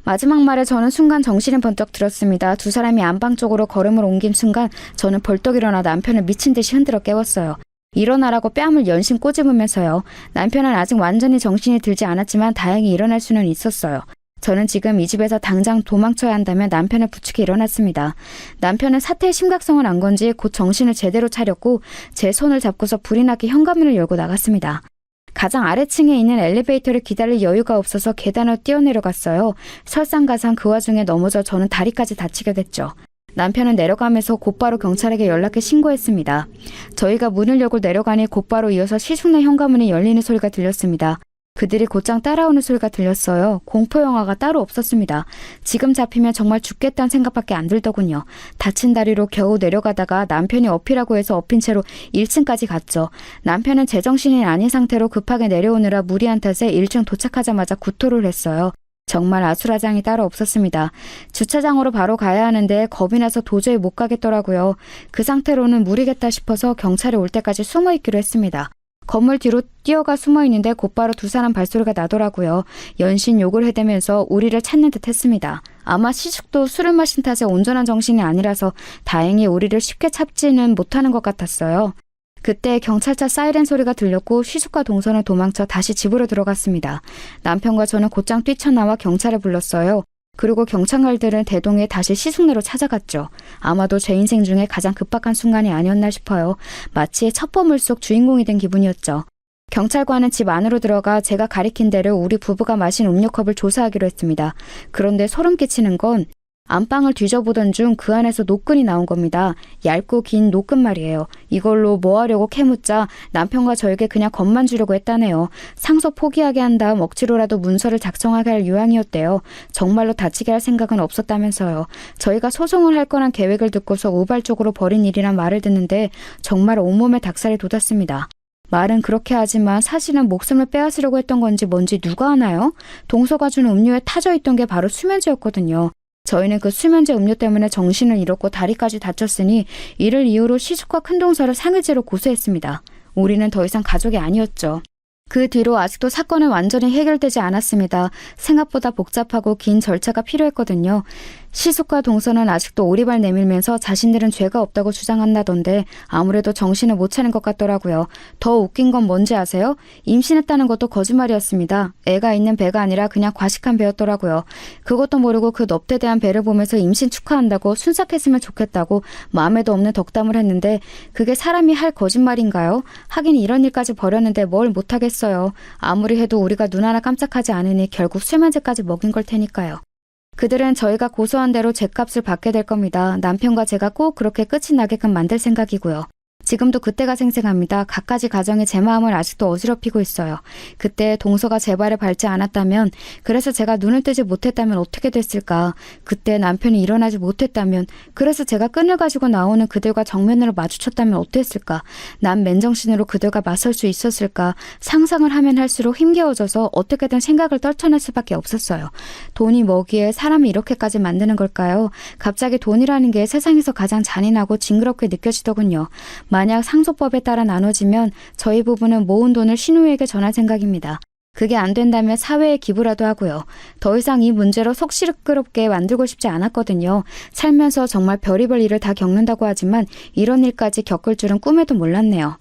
마지막 말에 저는 순간 정신이 번쩍 들었습니다. 두 사람이 안방 쪽으로 걸음을 옮긴 순간 저는 벌떡 일어나 남편을 미친 듯이 흔들어 깨웠어요. 일어나라고 뺨을 연신 꼬집으면서요. 남편은 아직 완전히 정신이 들지 않았지만 다행히 일어날 수는 있었어요. 저는 지금 이 집에서 당장 도망쳐야 한다며 남편을 부축해 일어났습니다. 남편은 사태의 심각성을 안 건지 곧 정신을 제대로 차렸고 제 손을 잡고서 불이 나게 현관문을 열고 나갔습니다. 가장 아래층에 있는 엘리베이터를 기다릴 여유가 없어서 계단을 뛰어내려갔어요. 설상가상 그 와중에 넘어져 저는 다리까지 다치게 됐죠. 남편은 내려가면서 곧바로 경찰에게 연락해 신고했습니다. 저희가 문을 열고 내려가니 곧바로 이어서 시숙네 현관문이 열리는 소리가 들렸습니다. 그들이 곧장 따라오는 소리가 들렸어요. 공포영화가 따로 없었습니다. 지금 잡히면 정말 죽겠다는 생각밖에 안 들더군요. 다친 다리로 겨우 내려가다가 남편이 업히라고 해서 업힌 채로 1층까지 갔죠. 남편은 제정신이 아닌 상태로 급하게 내려오느라 무리한 탓에 1층 도착하자마자 구토를 했어요. 정말 아수라장이 따로 없었습니다. 주차장으로 바로 가야 하는데 겁이 나서 도저히 못 가겠더라고요. 그 상태로는 무리겠다 싶어서 경찰이 올 때까지 숨어 있기로 했습니다. 건물 뒤로 뛰어가 숨어 있는데 곧바로 두 사람 발소리가 나더라고요. 연신 욕을 해대면서 우리를 찾는 듯 했습니다. 아마 시숙도 술을 마신 탓에 온전한 정신이 아니라서 다행히 우리를 쉽게 찾지는 못하는 것 같았어요. 그때 경찰차 사이렌 소리가 들렸고 시숙과 동서는 도망쳐 다시 집으로 들어갔습니다. 남편과 저는 곧장 뛰쳐나와 경찰을 불렀어요. 그리고 경찰관들은 대동에 다시 시숙네로 찾아갔죠. 아마도 제 인생 중에 가장 급박한 순간이 아니었나 싶어요. 마치 첩보물 속 주인공이 된 기분이었죠. 경찰관은 집 안으로 들어가 제가 가리킨 대로 우리 부부가 마신 음료컵을 조사하기로 했습니다. 그런데 소름 끼치는 건 안방을 뒤져보던 중 그 안에서 노끈이 나온 겁니다. 얇고 긴 노끈 말이에요. 이걸로 뭐 하려고 캐묻자 남편과 저에게 그냥 겁만 주려고 했다네요. 상속 포기하게 한 다음 억지로라도 문서를 작성하게 할 요양이었대요. 정말로 다치게 할 생각은 없었다면서요. 저희가 소송을 할 거란 계획을 듣고서 우발적으로 벌인 일이란 말을 듣는데 정말 온몸에 닭살이 돋았습니다. 말은 그렇게 하지만 사실은 목숨을 빼앗으려고 했던 건지 뭔지 누가 아나요? 동서가 준 음료에 타져 있던 게 바로 수면제였거든요. 저희는 그 수면제 음료 때문에 정신을 잃었고 다리까지 다쳤으니 이를 이유로 시숙과 큰동서를 상해죄로 고소했습니다. 우리는 더 이상 가족이 아니었죠. 그 뒤로 아직도 사건은 완전히 해결되지 않았습니다. 생각보다 복잡하고 긴 절차가 필요했거든요. 시숙과 동서는 아직도 오리발 내밀면서 자신들은 죄가 없다고 주장한다던데 아무래도 정신을 못 차린 것 같더라고요. 더 웃긴 건 뭔지 아세요? 임신했다는 것도 거짓말이었습니다. 애가 있는 배가 아니라 그냥 과식한 배였더라고요. 그것도 모르고 그 넙대대한 배를 보면서 임신 축하한다고 순삭했으면 좋겠다고 마음에도 없는 덕담을 했는데 그게 사람이 할 거짓말인가요? 하긴 이런 일까지 벌였는데 뭘 못하겠어요. 아무리 해도 우리가 눈 하나 깜짝하지 않으니 결국 수면제까지 먹인 걸 테니까요. 그들은 저희가 고소한 대로 죗값을 받게 될 겁니다. 남편과 제가 꼭 그렇게 끝이 나게끔 만들 생각이고요. 지금도 그때가 생생합니다. 갖가지 가정이 제 마음을 아직도 어지럽히고 있어요. 그때 동서가 제 발을 밟지 않았다면, 그래서 제가 눈을 뜨지 못했다면 어떻게 됐을까? 그때 남편이 일어나지 못했다면, 그래서 제가 끈을 가지고 나오는 그들과 정면으로 마주쳤다면 어땠을까? 난 맨정신으로 그들과 맞설 수 있었을까? 상상을 하면 할수록 힘겨워져서 어떻게든 생각을 떨쳐낼 수밖에 없었어요. 돈이 뭐기에 사람이 이렇게까지 만드는 걸까요? 갑자기 돈이라는 게 세상에서 가장 잔인하고 징그럽게 느껴지더군요. 만약 상속법에 따라 나눠지면 저희 부부는 모은 돈을 신우에게 전할 생각입니다. 그게 안 된다면 사회에 기부라도 하고요. 더 이상 이 문제로 속 시끄럽게 만들고 싶지 않았거든요. 살면서 정말 별의별 일을 다 겪는다고 하지만 이런 일까지 겪을 줄은 꿈에도 몰랐네요.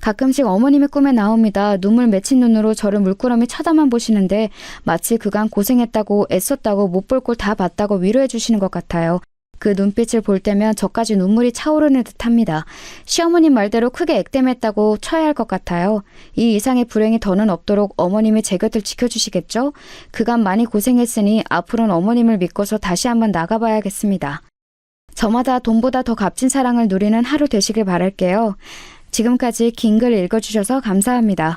가끔씩 어머님의 꿈에 나옵니다. 눈물 맺힌 눈으로 저를 물끄러미 쳐다만 보시는데 마치 그간 고생했다고 애썼다고 못 볼 꼴 다 봤다고 위로해 주시는 것 같아요. 그 눈빛을 볼 때면 저까지 눈물이 차오르는 듯합니다. 시어머님 말대로 크게 액땜했다고 쳐야 할 것 같아요. 이 이상의 불행이 더는 없도록 어머님이 제 곁을 지켜주시겠죠? 그간 많이 고생했으니 앞으로는 어머님을 믿고서 다시 한번 나가봐야겠습니다. 저마다 돈보다 더 값진 사랑을 누리는 하루 되시길 바랄게요. 지금까지 긴 글 읽어주셔서 감사합니다.